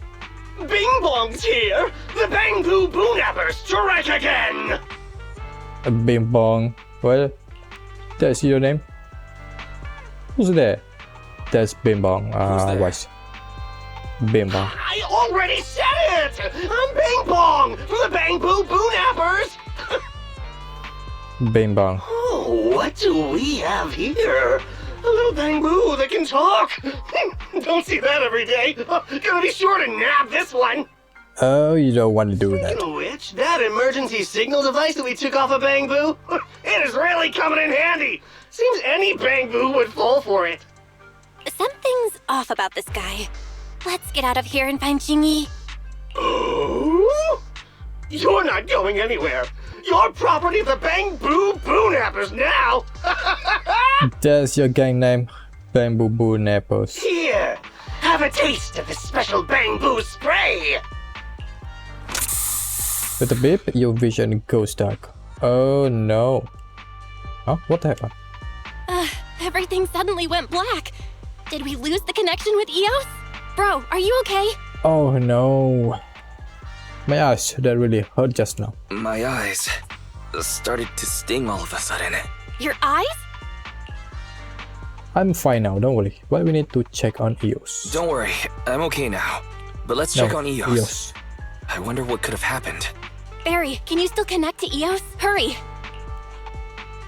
Bing Bong's here! The Bangboo Boonappers strike again! Bing Bong. Well, that's your name. Who's there? That's Bing Bong. Wise. Bing Bong. I already said it! I'm Bing Bong from the Bangboo Boonappers! Bing Bong. Oh, what do we have here? A little Bangboo that can talk! Don't see that every day. Gonna be sure to nab this one. Oh, you don't want to do that. Speaking of which, that emergency signal device that we took off of Bangboo, it is really coming in handy. Seems any Bangboo would fall for it. Something's off about this guy. Let's get out of here and find Qinyi. Oh? You're not going anywhere. You're property of the Bangboo Boonappers now. That's your gang name, Bangboo Boonappers. Here, have a taste of this special Bangboo spray. With a beep, your vision goes dark. Oh no. Huh? What happened? Everything suddenly went black. Did we lose the connection with Eos? Bro, are you okay? Oh no. My eyes, that really hurt just now. My eyes started to sting all of a sudden. Your eyes? I'm fine now, don't worry. But we need to check on Eos. Don't worry, I'm okay now. But let's check on Eos. I wonder what could have happened. Barry, can you still connect to EOS? Hurry!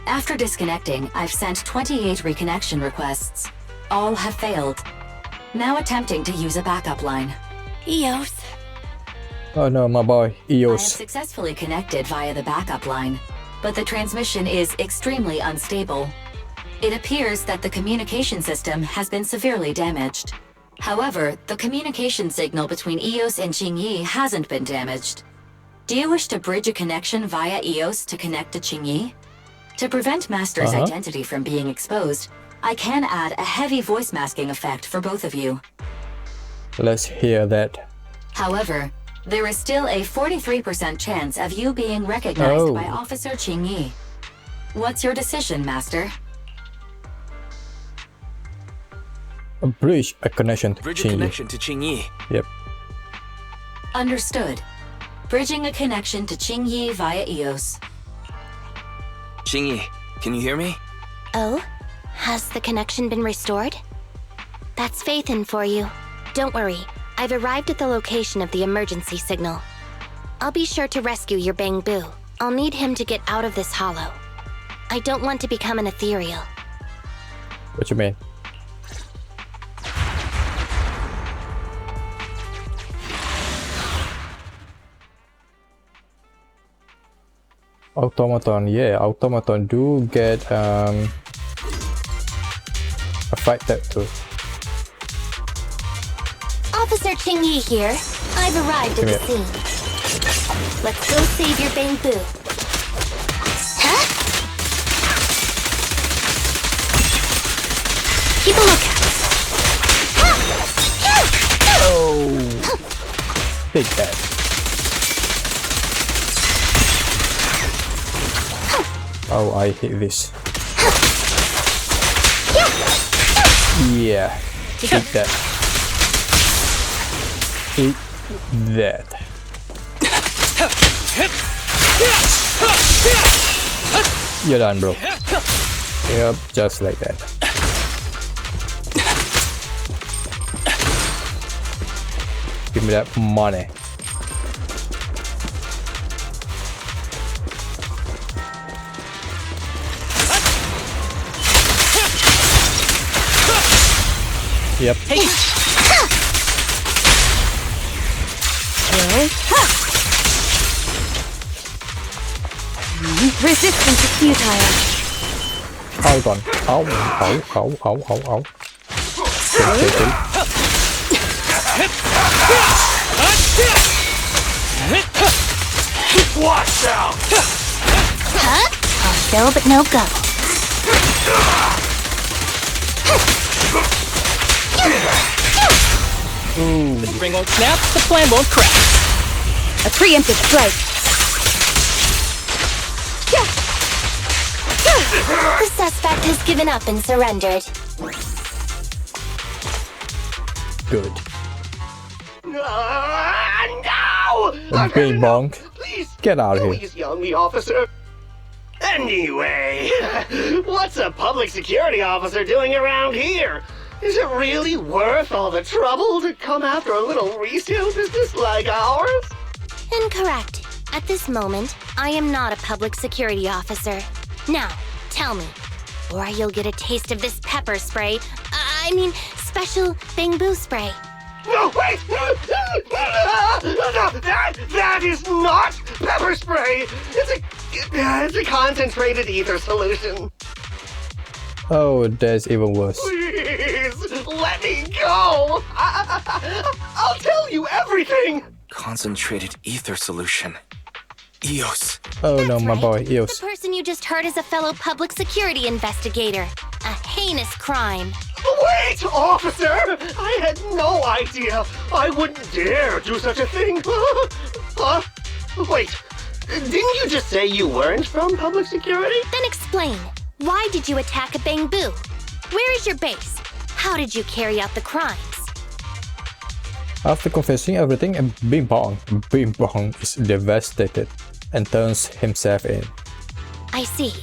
After disconnecting, I've sent 28 reconnection requests. All have failed. Now attempting to use a backup line. EOS. Oh no, my boy, I have EOS. successfully connected via the backup line, but the transmission is extremely unstable. It appears that the communication system has been severely damaged. However, the communication signal between EOS and Qinyi hasn't been damaged. Do you wish to bridge a connection via EOS to connect to Qinyi? To prevent Master's identity from being exposed, I can add a heavy voice masking effect for both of you. Let's hear that. However, there is still a 43% chance of you being recognized by Officer Qinyi. What's your decision, Master? Bridge a connection to Bridge a Qinyi. connection to Qinyi. Yep. Understood. Bridging a connection to Qinyi via EOS. Qinyi, can you hear me? Oh? Has the connection been restored? That's Faithin for you. Don't worry, I've arrived at the location of the emergency signal. I'll be sure to rescue your Bangboo. I'll need him to get out of this hollow. I don't want to become an ethereal. What you mean? Automaton, yeah, automaton do get a fight that too. Officer Qinyi here. I've arrived at the scene. Let's go save your Bangboo. Huh? Keep a lookout. Oh, big bad. Oh, I hate this. Yeah, eat that. Eat that. You're done, bro. Yep, just like that. Give me that money. Yep. Resistance is futile. Hold on. Ow. Watch out! Huh? I'll but no go. The spring won't snap, the plan won't crack. A preemptive strike. The suspect has given up and surrendered. Good. No! Bing bong. Please, get out of here. Please, young me officer. Anyway, what's a public security officer doing around here? Is it really worth all the trouble to come after a little resale business like ours? Incorrect. At this moment, I am not a public security officer. Now, tell me, or you'll get a taste of this pepper spray. I mean, special Bangboo spray. No, wait! That is not pepper spray! It's a concentrated ether solution. Oh, that's even worse. Please, let me go! I'll tell you everything! Concentrated ether solution. EOS. Oh no, That's my right. boy, EOS. The person you just heard is a fellow public security investigator. A heinous crime. Wait, officer! I had no idea. I wouldn't dare do such a thing. Wait, didn't you just say you weren't from public security? Then explain. Why did you attack a Bangboo? Where is your base? How did you carry out the crimes? After confessing everything, Bing Bong is devastated and turns himself in. I see.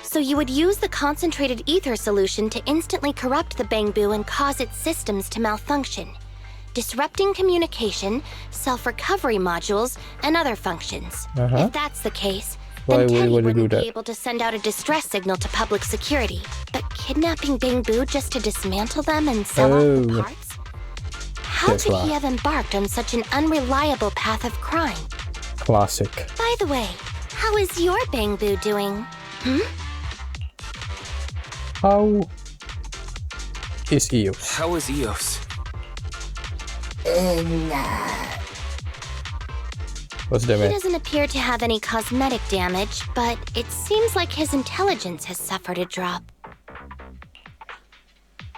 So you would use the concentrated ether solution to instantly corrupt the Bangboo and cause its systems to malfunction. disrupting communication, self-recovery modules, and other functions. If that's the case, then Teddy wouldn't be able to send out a distress signal to public security. But kidnapping Bangboo just to dismantle them and sell off the parts? How could he have embarked on such an unreliable path of crime? Classic. By the way, how is your Bangboo doing? How is EOS? How is EOS? What's the He matter? doesn't appear to have any cosmetic damage, but it seems like his intelligence has suffered a drop.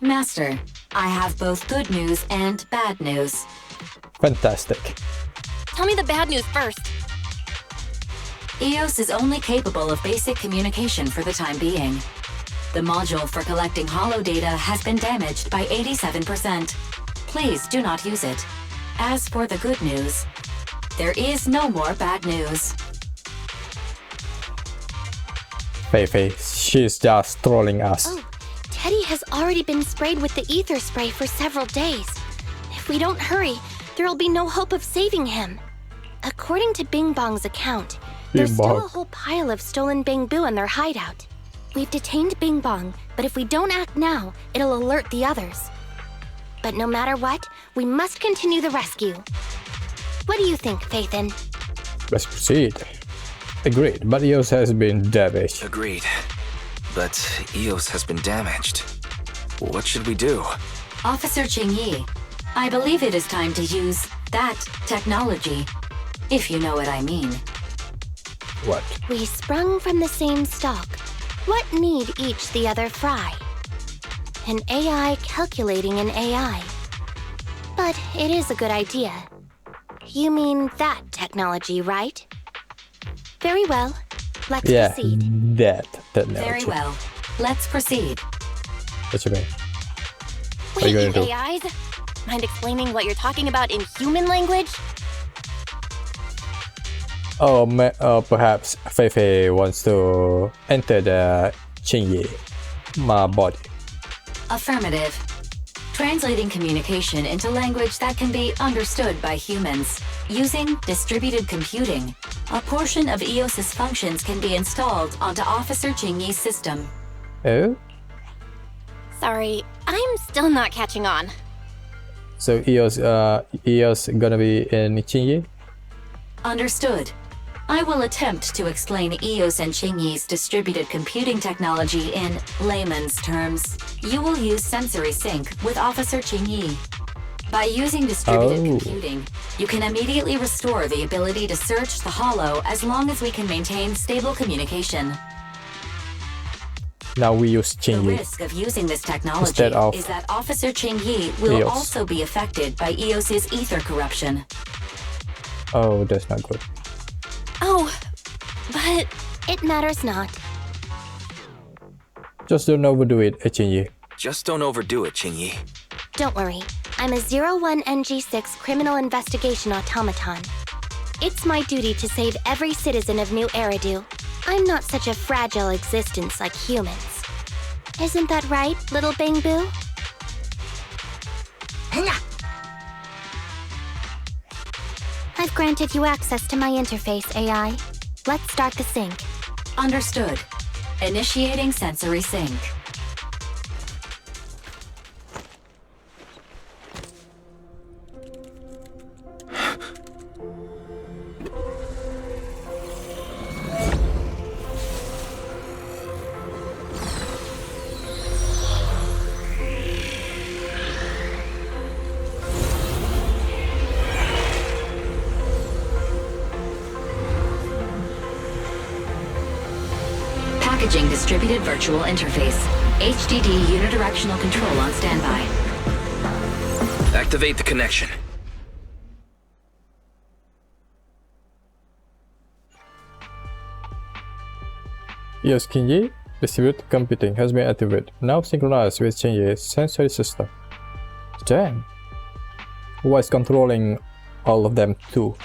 Master, I have both good news and bad news. Fantastic. Tell me the bad news first. EOS is only capable of basic communication for the time being. The module for collecting holo data has been damaged by 87%. Please do not use it. As for the good news, there is no more bad news. Fei, she's just trolling us. Oh, Teddy has already been sprayed with the ether spray for several days. If we don't hurry, there'll be no hope of saving him. According to Bing Bong's account, there's still a whole pile of stolen Bangboo in their hideout. We've detained Bing Bong, but if we don't act now, it'll alert the others. But no matter what, we must continue the rescue. What do you think, Faithin? Let's proceed. Agreed, but EOS has been damaged. Agreed. But EOS has been damaged. What should we do? Officer Qinyi, I believe it is time to use that technology, if you know what I mean. What? We sprung from the same stock. What need each the other fry? An AI calculating an AI. But it is a good idea. You mean that technology, right? Very well. Let's proceed. That technology. Very well. Let's proceed. What you mean? What are Wait, you you gonna do? AIs? Mind explaining what you're talking about in human language? Oh, perhaps Fei wants to enter the Qinyi, my body. Affirmative. Translating communication into language that can be understood by humans. Using distributed computing, a portion of EOS's functions can be installed onto Officer Qinyi's system. Oh? Sorry, I'm still not catching on. So EOS gonna be in Qinyi? Understood. I will attempt to explain EOS and Qinyi's distributed computing technology in layman's terms. You will use sensory sync with Officer Qinyi. By using distributed computing, you can immediately restore the ability to search the holo as long as we can maintain stable communication. Now we use The Qinyi. risk of using this technology Instead of is that Officer Qinyi will EOS. also be affected by EOS's ether corruption. Oh, that's not good. Oh, but it matters not. Just don't overdo it, Qinyi. Just don't overdo it, Qinyi. Don't worry. I'm a 01NG6 criminal investigation automaton. It's my duty to save every citizen of New Eridu. I'm not such a fragile existence like humans. Isn't that right, little Bangboo? I've granted you access to my interface, AI. Let's start the sync. Understood. Initiating sensory sync. Packaging distributed virtual interface. HDD unidirectional control on standby. Activate the connection. Yes, Qinyi. Distributed computing has been activated. Now synchronized with Qinyi's sensory system. Damn. Who is controlling all of them too?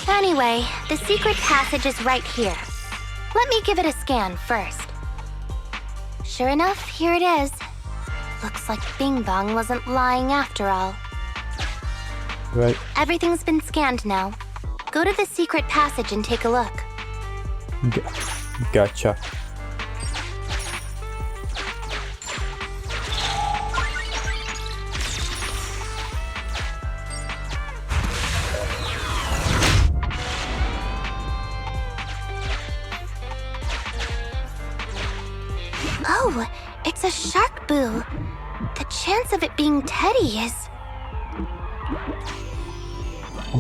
Anyway, the secret passage is right here. Let me give it a scan first. Sure enough, here it is. Looks like Bing Bong wasn't lying after all. Right. Everything's been scanned now. Go to the secret passage and take a look. Gotcha. Oh, it's a shark boo. The chance of it being Teddy is...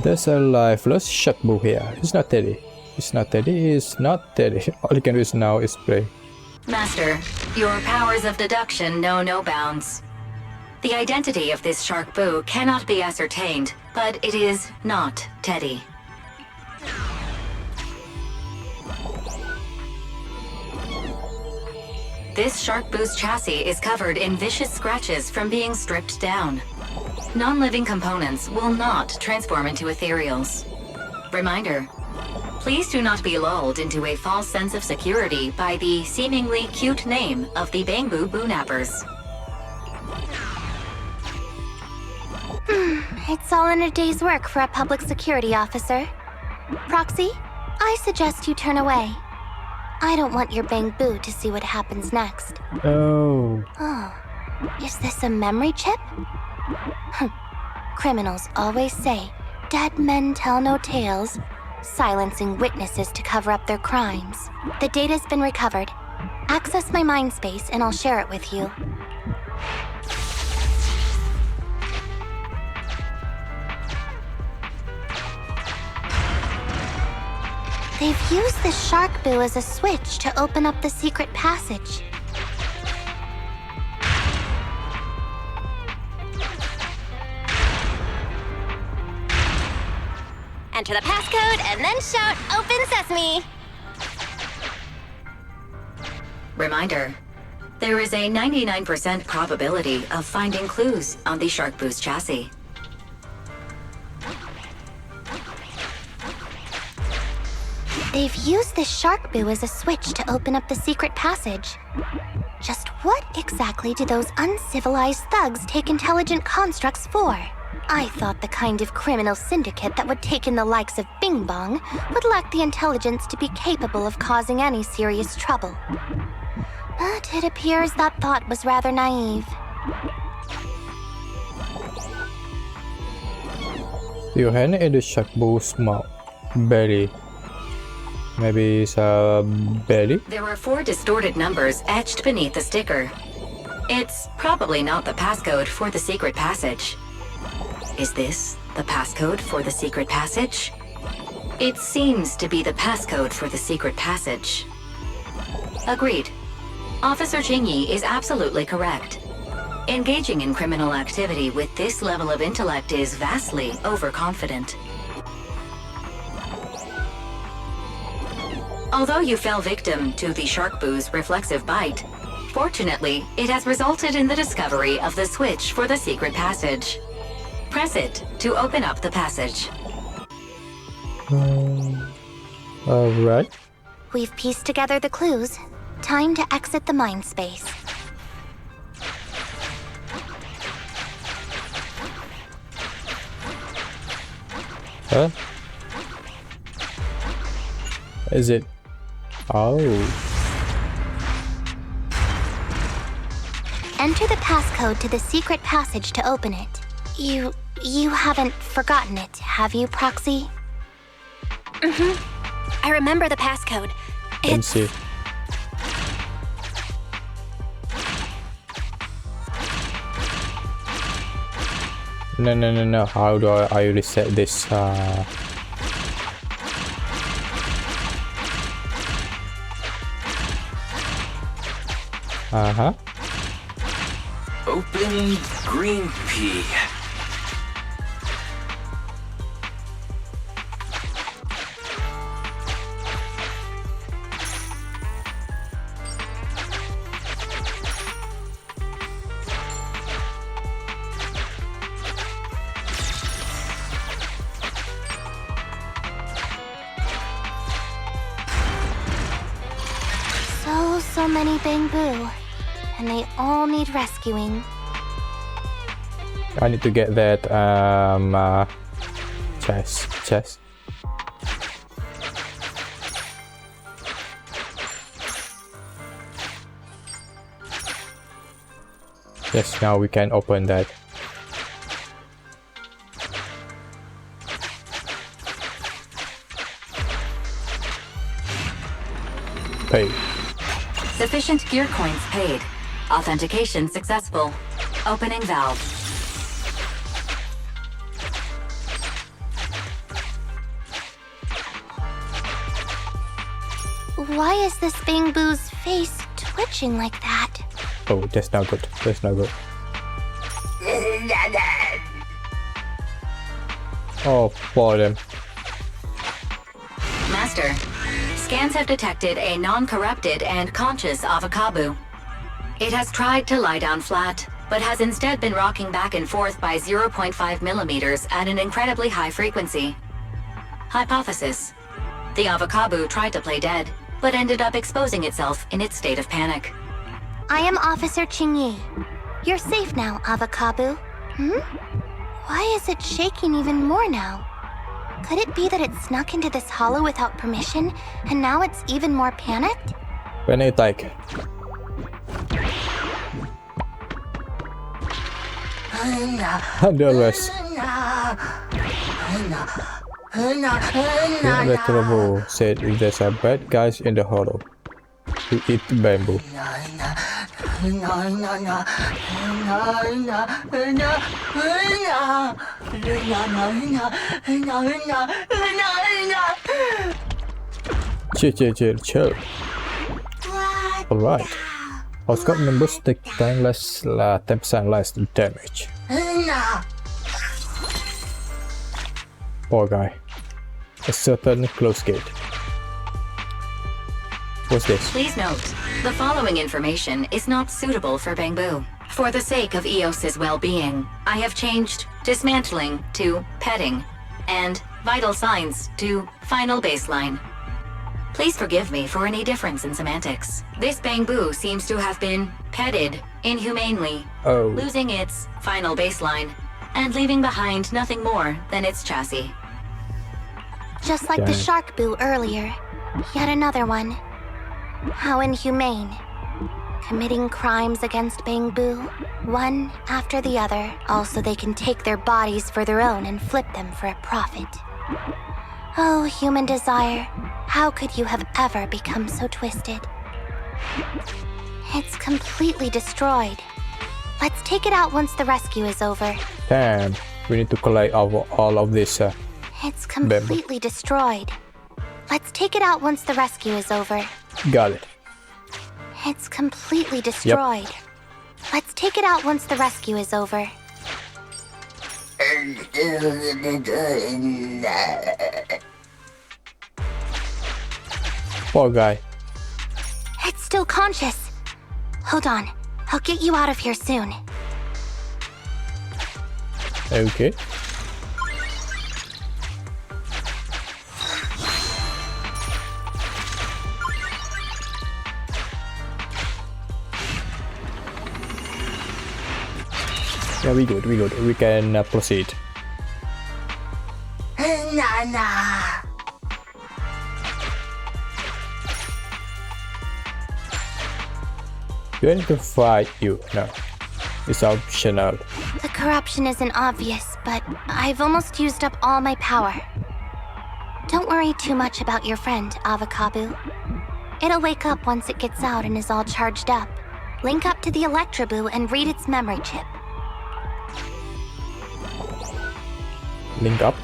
There's a lifeless shark boo here. It's not Teddy. It's not Teddy. It's not Teddy. All you can do is now is pray. Master, your powers of deduction know no bounds. The identity of this shark boo cannot be ascertained, but it is not Teddy. This shark boo's chassis is covered in vicious scratches from being stripped down. Non-living components will not transform into ethereals. Reminder, please do not be lulled into a false sense of security by the seemingly cute name of the Bangboo Boo-nappers. It's all in a day's work for a public security officer. Proxy, I suggest you turn away. I don't want your Bangboo to see what happens next. Oh. Oh, is this a memory chip? Criminals always say, dead men tell no tales, silencing witnesses to cover up their crimes. The data's been recovered. Access my mind space and I'll share it with you. They've used the shark boo as a switch to open up the secret passage. Enter the passcode and then shout, "Open Sesame!" Reminder, there is a 99% probability of finding clues on the shark boo's chassis. They've used the shark boo as a switch to open up the secret passage. Just what exactly do those uncivilized thugs take intelligent constructs for? I thought the kind of criminal syndicate that would take in the likes of Bing Bong would lack the intelligence to be capable of causing any serious trouble. But it appears that thought was rather naive. Your hand in the shark boo's mouth. Belly. Maybe it's a belly? There are 4 distorted numbers etched beneath the sticker. It's probably not the passcode for the secret passage. Is this the passcode for the secret passage? It seems to be the passcode for the secret passage. Agreed. Officer Qinyi is absolutely correct. Engaging in criminal activity with this level of intellect is vastly overconfident. Although you fell victim to the shark boo's reflexive bite, fortunately, it has resulted in the discovery of the switch for the secret passage. Press it to open up the passage. Alright. We've pieced together the clues. Time to exit the mind space. Huh? Is it? Oh. Enter the passcode to the secret passage to open it. You haven't forgotten it, have you, Proxy? I remember the passcode. Let me see. No. How do I reset this? Open green pea. So many Bangboo. And they all need rescuing. I need to get that chest. Yes, now we can open that. Pay. Sufficient gear coins paid. Authentication successful. Opening valve. Why is this Bangboo's face twitching like that? Oh, that's not good. That's not good. Oh, for them. Master, scans have detected a non-corrupted and conscious Avocabo. It has tried to lie down flat, but has instead been rocking back and forth by 0.5 millimeters at an incredibly high frequency. Hypothesis: the Avocabo tried to play dead, but ended up exposing itself in its state of panic. I am Officer Qinyi. You're safe now, Avocabo. Why is it shaking even more now? Could it be that it snuck into this hollow without permission, and now it's even more panicked? When it like... The rest. Retro said if there's a bad guys in the hollow who eat bamboo. Chill. Alright. Oscar members take 10% less damage. Poor guy. A certain close gate. What's this? Please note, the following information is not suitable for Bangboo. For the sake of EOS's well-being, I have changed dismantling to petting, and vital signs to final baseline. Please forgive me for any difference in semantics. This Bangboo seems to have been petted inhumanely, losing its final baseline, and leaving behind nothing more than its chassis. Just like the shark boo earlier. Yet another one. How inhumane. Committing crimes against Bangboo, one after the other. Also, they can take their bodies for their own and flip them for a profit. Oh, human desire. How could you have ever become so twisted? It's completely destroyed. Let's take it out once the rescue is over. Damn, we need to collect all of this. It's completely destroyed. Let's take it out once the rescue is over. Got it. It's completely destroyed. Let's take it out once the rescue is over. Poor guy. It's still conscious. Hold on. I'll get you out of here soon. Okay. Yeah, we good. We can proceed. Do I need to fight you? No. It's optional. The corruption isn't obvious, but I've almost used up all my power. Don't worry too much about your friend, Avocabo. It'll wake up once it gets out and is all charged up. Link up to the Electroboo and read its memory chip. Link up.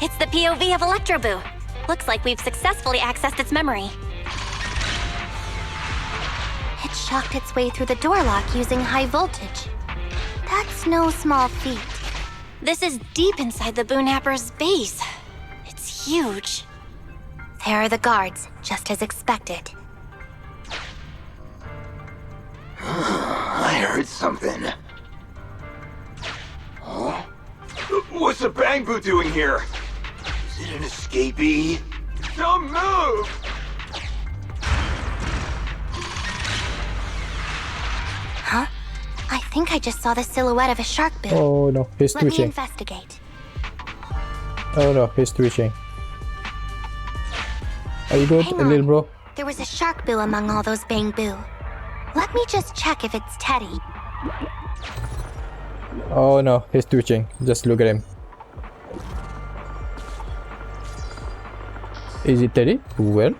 It's the POV of Electroboo. Looks like we've successfully accessed its memory. It shocked its way through the door lock using high voltage. That's no small feat. This is deep inside the Boonapper's base. It's huge. There are the guards, just as expected. I heard something. Huh? What's the Bangboo doing here? Is it an escapee? Don't move! Huh? think I just saw the silhouette of a shark bill. Oh no, he's Let me twitching. investigate. Oh no, he's twitching. Are you good, Hang on. little bro? There was a shark bill among all those Bangboo. Let me just check if it's Teddy. Oh no, he's twitching. Just look at him. Is it Teddy? Well,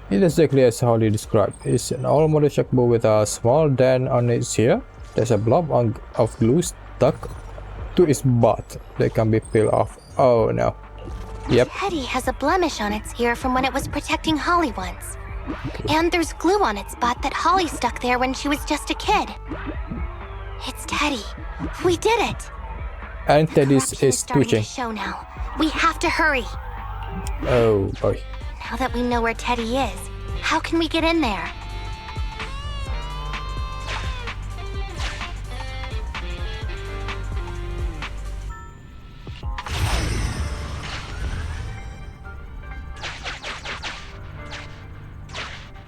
it is exactly as Holly described. It's an all-model shark bill with a small dent on its ear. There's a blob of glue stuck to its butt that can be peeled off. Oh no. Yep. Teddy has a blemish on its ear from when it was protecting Holly once. And there's glue on its butt that Holly stuck there when she was just a kid. It's Teddy. We did it. And Teddy is Starting to twitching. show now. We have to hurry. Oh boy. Now that we know where Teddy is, how can we get in there?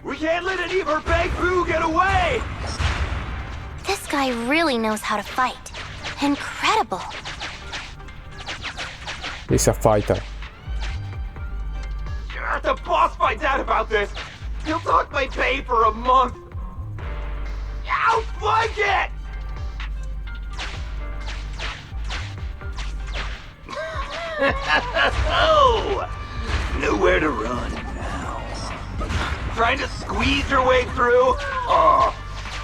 We can't let any of our Bangboo get away! This guy really knows how to fight. Incredible. He's a fighter. If the boss finds out about this, he'll talk my pay for a month. I'll like it! Oh, nowhere to run now. Trying to squeeze your way through? Oh,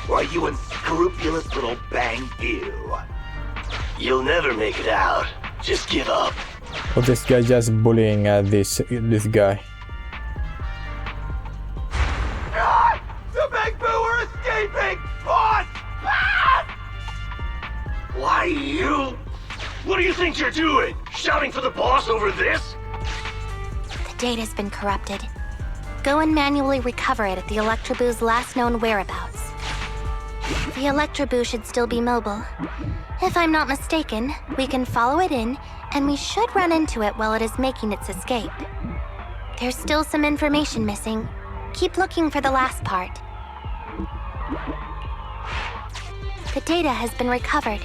why, you unscrupulous little Bangboo. You'll never make it out. Just give up. Oh, this guy just bullying this guy. Ah! The Bangboo are escaping! Boss! Ah! Why, you? What do you think you're doing? Shouting for the boss over this? The data's been corrupted. Go and manually recover it at the Electroboo's last known whereabouts. The Electroboo should still be mobile. If I'm not mistaken, we can follow it in, and we should run into it while it is making its escape. There's still some information missing. Keep looking for the last part. The data has been recovered.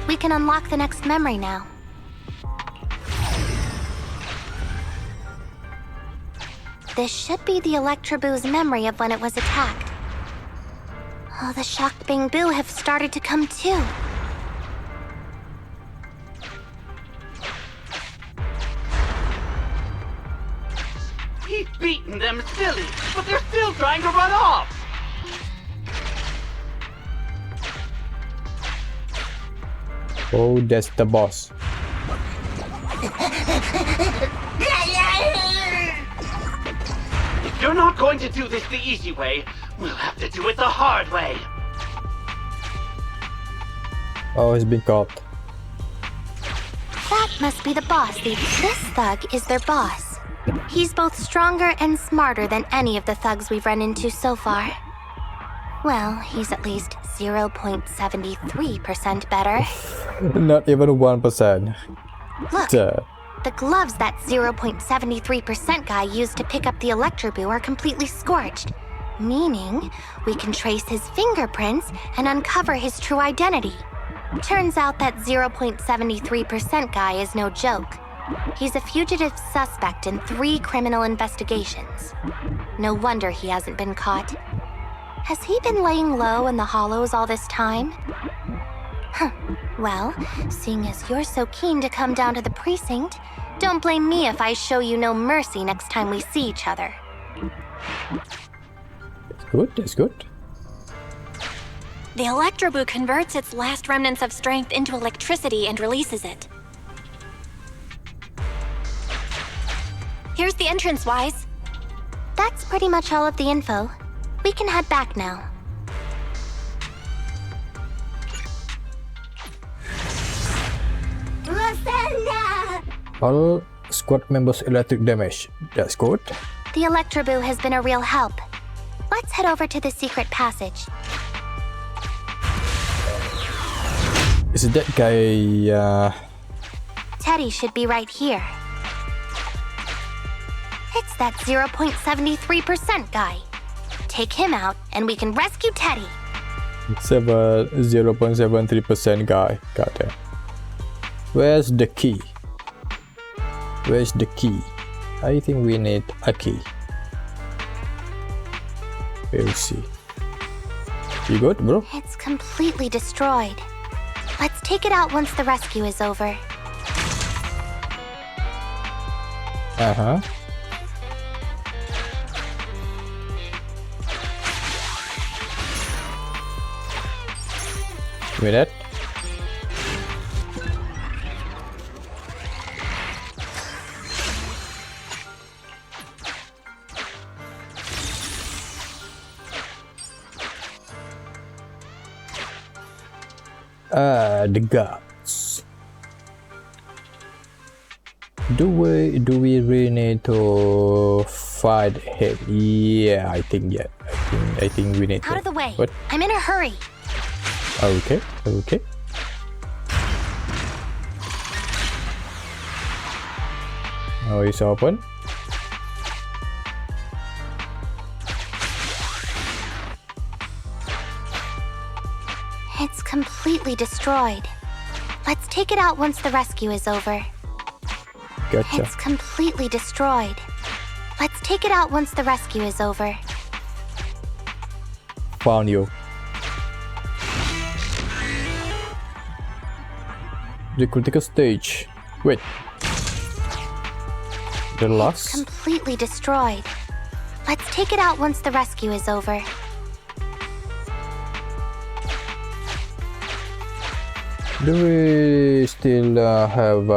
We can unlock the next memory now. This should be the Electroboo's memory of when it was attacked. Oh, the shocked Bangboo have started to come too. He's beaten them silly, but they're still trying to run off! Oh, that's the boss. If you're not going to do this the easy way, we'll have to do it the hard way. Oh, he's been caught. That must be the boss. This thug is their boss. He's both stronger and smarter than any of the thugs we've run into so far. Well, he's at least 0.73% better. Not even 1%. Look, the gloves that 0.73% guy used to pick up the Electroboo are completely scorched. Meaning, we can trace his fingerprints and uncover his true identity. Turns out that 0.73% guy is no joke. He's a fugitive suspect in 3 criminal investigations. No wonder he hasn't been caught. Has he been laying low in the hollows all this time? Huh. Well, seeing as you're so keen to come down to the precinct, don't blame me if I show you no mercy next time we see each other. That's good, that's good. The Electroboo converts its last remnants of strength into electricity and releases it. Here's the entrance, Wise. That's pretty much all of the info. We can head back now. All squad members electric damage. That's good. The Electroboo has been a real help. Let's head over to the secret passage. Is that guy... Teddy should be right here. It's that 0.73% guy. Take him out, and we can rescue Teddy. 0.73% guy. Goddamn. Where's the key? Where's the key? I think we need a key. We'll see. You good, bro? It's completely destroyed. Let's take it out once the rescue is over. Uh-huh. Give me that. The guards. Do we really need to fight him? Yeah, I think I think we need Out to. of the way. What? I'm in a hurry. Okay. Now it's open. It's completely destroyed. Let's take it out once the rescue is over. Gotcha. It's completely destroyed. Let's take it out once the rescue is over. Found you. The critical stage. Wait. The last? Completely destroyed. Let's take it out once the rescue is over. Do we still have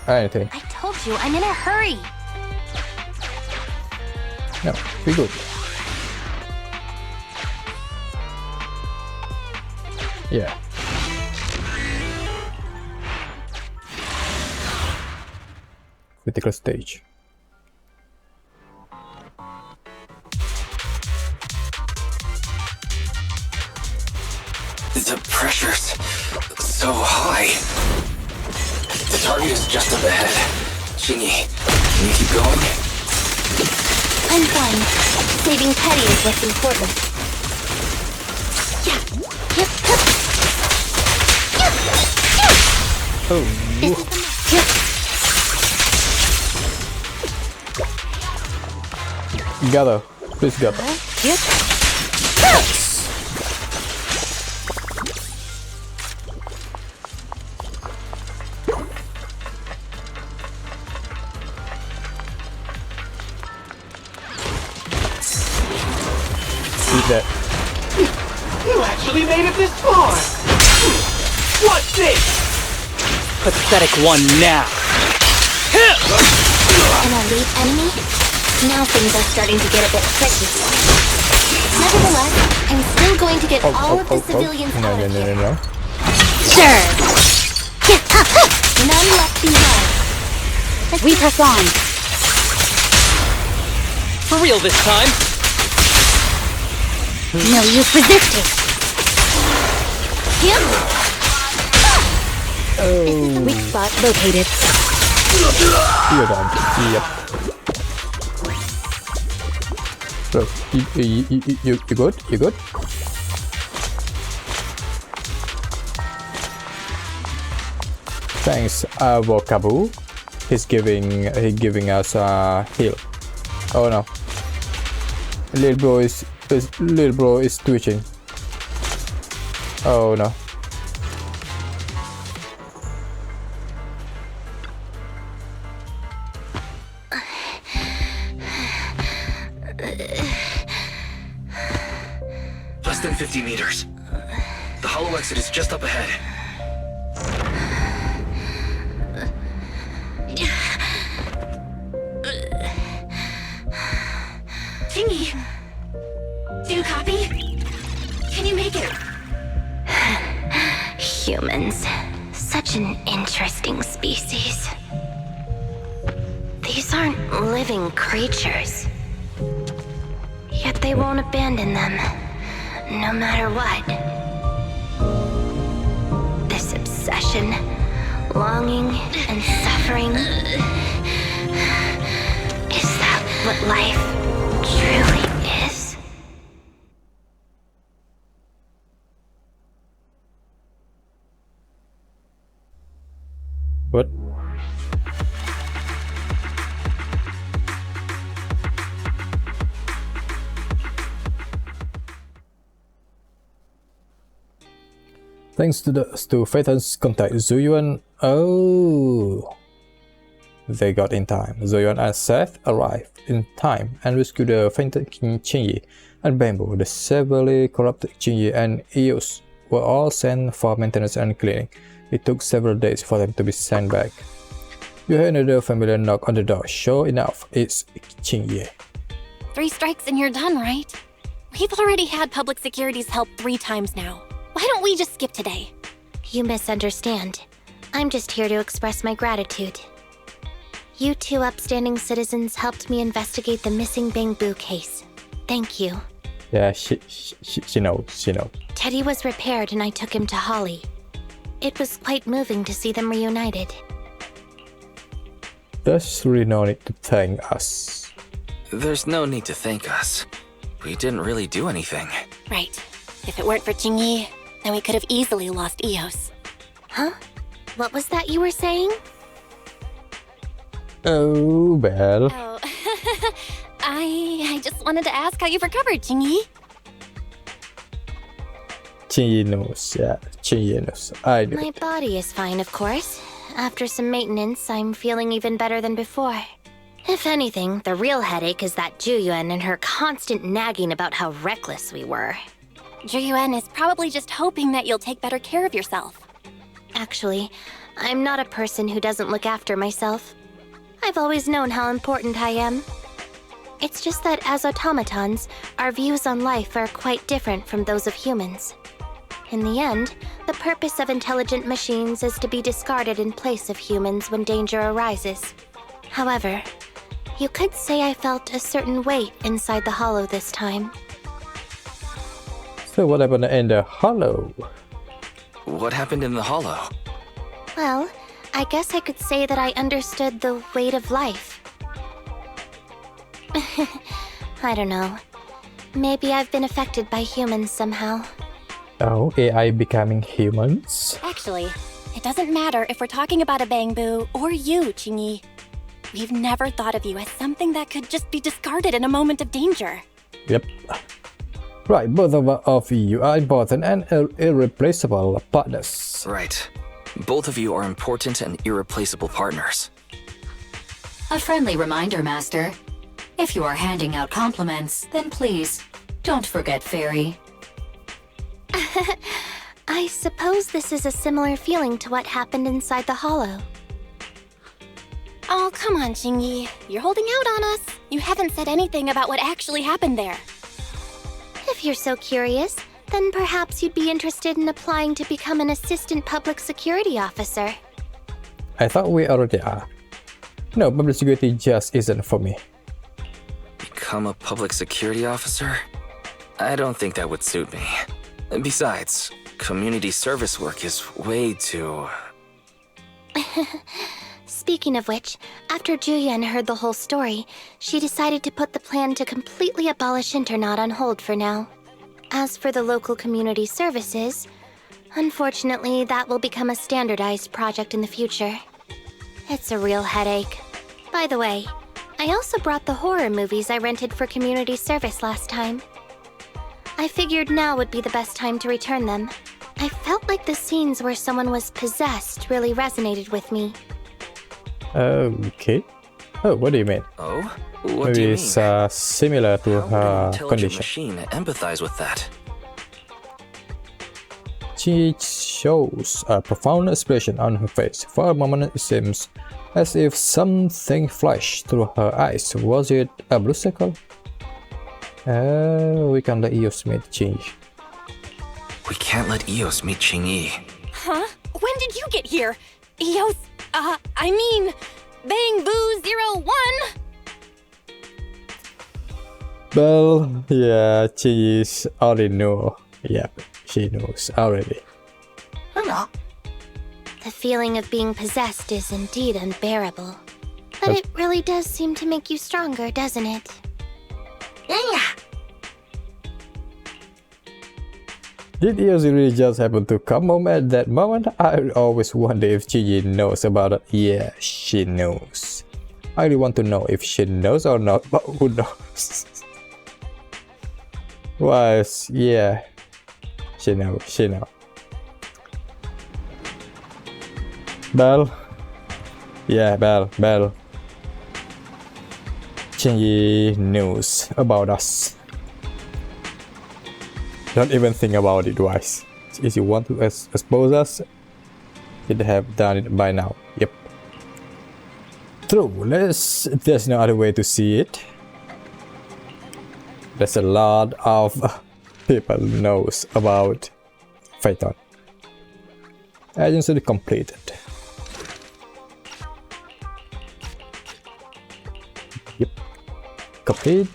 anything? I told you, I'm in a hurry. No, we good. Yeah. Critical stage. The pressure's so high. The target is just up ahead. Qinyi, can you keep going? I'm fine. Saving Petty is what's important. Oh. Gather. Please gather. Eat that. You actually made it this far! What's this? Pathetic one now. An elite enemy? Now things are starting to get a bit tricky. Nevertheless, I'm still going to get all of the civilians out of here. No. Sure. None left behind. We press on. For real this time. No use resisting. This is the weak spot located. You're done. Yep. Bro, you good? You good? Thanks, Vokabu. He's giving us a heal. Oh no. Little bro is twitching. Oh no. Less than 50 meters. The hollow exit is just up ahead. Qinyi! Do you copy? Can you make it? Humans. Such an interesting species. These aren't living creatures. Yet they won't abandon them, no matter what. This obsession, longing, and suffering. Is that what life truly is? Thanks to Phaeton's contact, Zuyuan. Oh, they got in time. Zuyuan and Seth arrived in time and rescued the fainted King Qinyi and Bangboo. The severely corrupted Qinyi and Eos were all sent for maintenance and cleaning. It took several days for them to be sent back. You hear another familiar knock on the door. Sure enough, it's Qinyi. 3 strikes and you're done, right? We've already had public security's help 3 times now. Why don't we just skip today? You misunderstand. I'm just here to express my gratitude. You 2 upstanding citizens helped me investigate the missing Bangboo case. Thank you. Yeah, she knows, Teddy was repaired and I took him to Holly. It was quite moving to see them reunited. There's really no need to thank us. There's no need to thank us. We didn't really do anything. Right. If it weren't for Qinyi, then we could have easily lost Eos. Huh? What was that you were saying? Oh, well. Oh, I just wanted to ask how you've recovered, Qinyi. Qinyi knows, yeah. Qinyi knows. I know. My body is fine, of course. After some maintenance, I'm feeling even better than before. If anything, the real headache is that Juyuan and her constant nagging about how reckless we were. Juyuan is probably just hoping that you'll take better care of yourself. Actually, I'm not a person who doesn't look after myself. I've always known how important I am. It's just that as automatons, our views on life are quite different from those of humans. In the end, the purpose of intelligent machines is to be discarded in place of humans when danger arises. However, you could say I felt a certain weight inside the hollow this time. So what happened in the hollow? What happened in the hollow? Well, I guess I could say that I understood the weight of life. I don't know. Maybe I've been affected by humans somehow. Oh, AI becoming humans? Actually, it doesn't matter if we're talking about a Bangboo or you, Qinyi. We've never thought of you as something that could just be discarded in a moment of danger. Yep. Right, both of you are important and irreplaceable partners. Right. Both of you are important and irreplaceable partners. A friendly reminder, Master. If you are handing out compliments, then please, don't forget Fairy. I suppose this is a similar feeling to what happened inside the hollow. Oh, come on, Qinyi. You're holding out on us. You haven't said anything about what actually happened there. If you're so curious, then perhaps you'd be interested in applying to become an assistant public security officer. I thought we already are. No, public security just isn't for me. Become a public security officer? I don't think that would suit me. Besides, community service work is way too... Speaking of which, after Juyen heard the whole story, she decided to put the plan to completely abolish Internat on hold for now. As for the local community services, unfortunately, that will become a standardized project in the future. It's a real headache. By the way, I also brought the horror movies I rented for community service last time. I figured now would be the best time to return them. I felt like the scenes where someone was possessed really resonated with me. Okay. Oh, what do you mean? Oh? What Maybe do you mean? It's similar to her Intelligent condition. machine empathize with that. She shows a profound expression on her face. For a moment, it seems as if something flashed through her eyes. Was it a blue circle? We can let Eos meet Qinyi. We can't let Eos meet Qinyi. Huh? When did you get here? Eos, I mean, Bangboo 01! Well, yeah, Qinyi already know. Yep, she knows already. The feeling of being possessed is indeed unbearable. But it really does seem to make you stronger, doesn't it? Did Eos really just happen to come home at that moment? I always wonder if Qinyi knows about it. Yeah, she knows. I really want to know if she knows or not, but who knows? Yeah, she knows. Bell. Yeah, Bell. Qinyi news about us. Don't even think about it twice. If you want to expose us, you'd have done it by now. Yep. True. There's no other way to see it. There's a lot of people knows about Phaeton. Agency completed. Yep. Complete.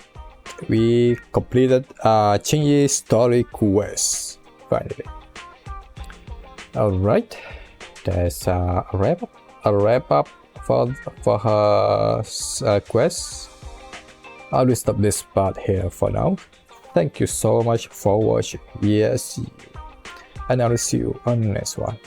We completed Qinyi story quest finally. Alright, there's a wrap up for her quest. I will stop this part here for now. Thank you so much for watching. Yes, and I will see you on the next one.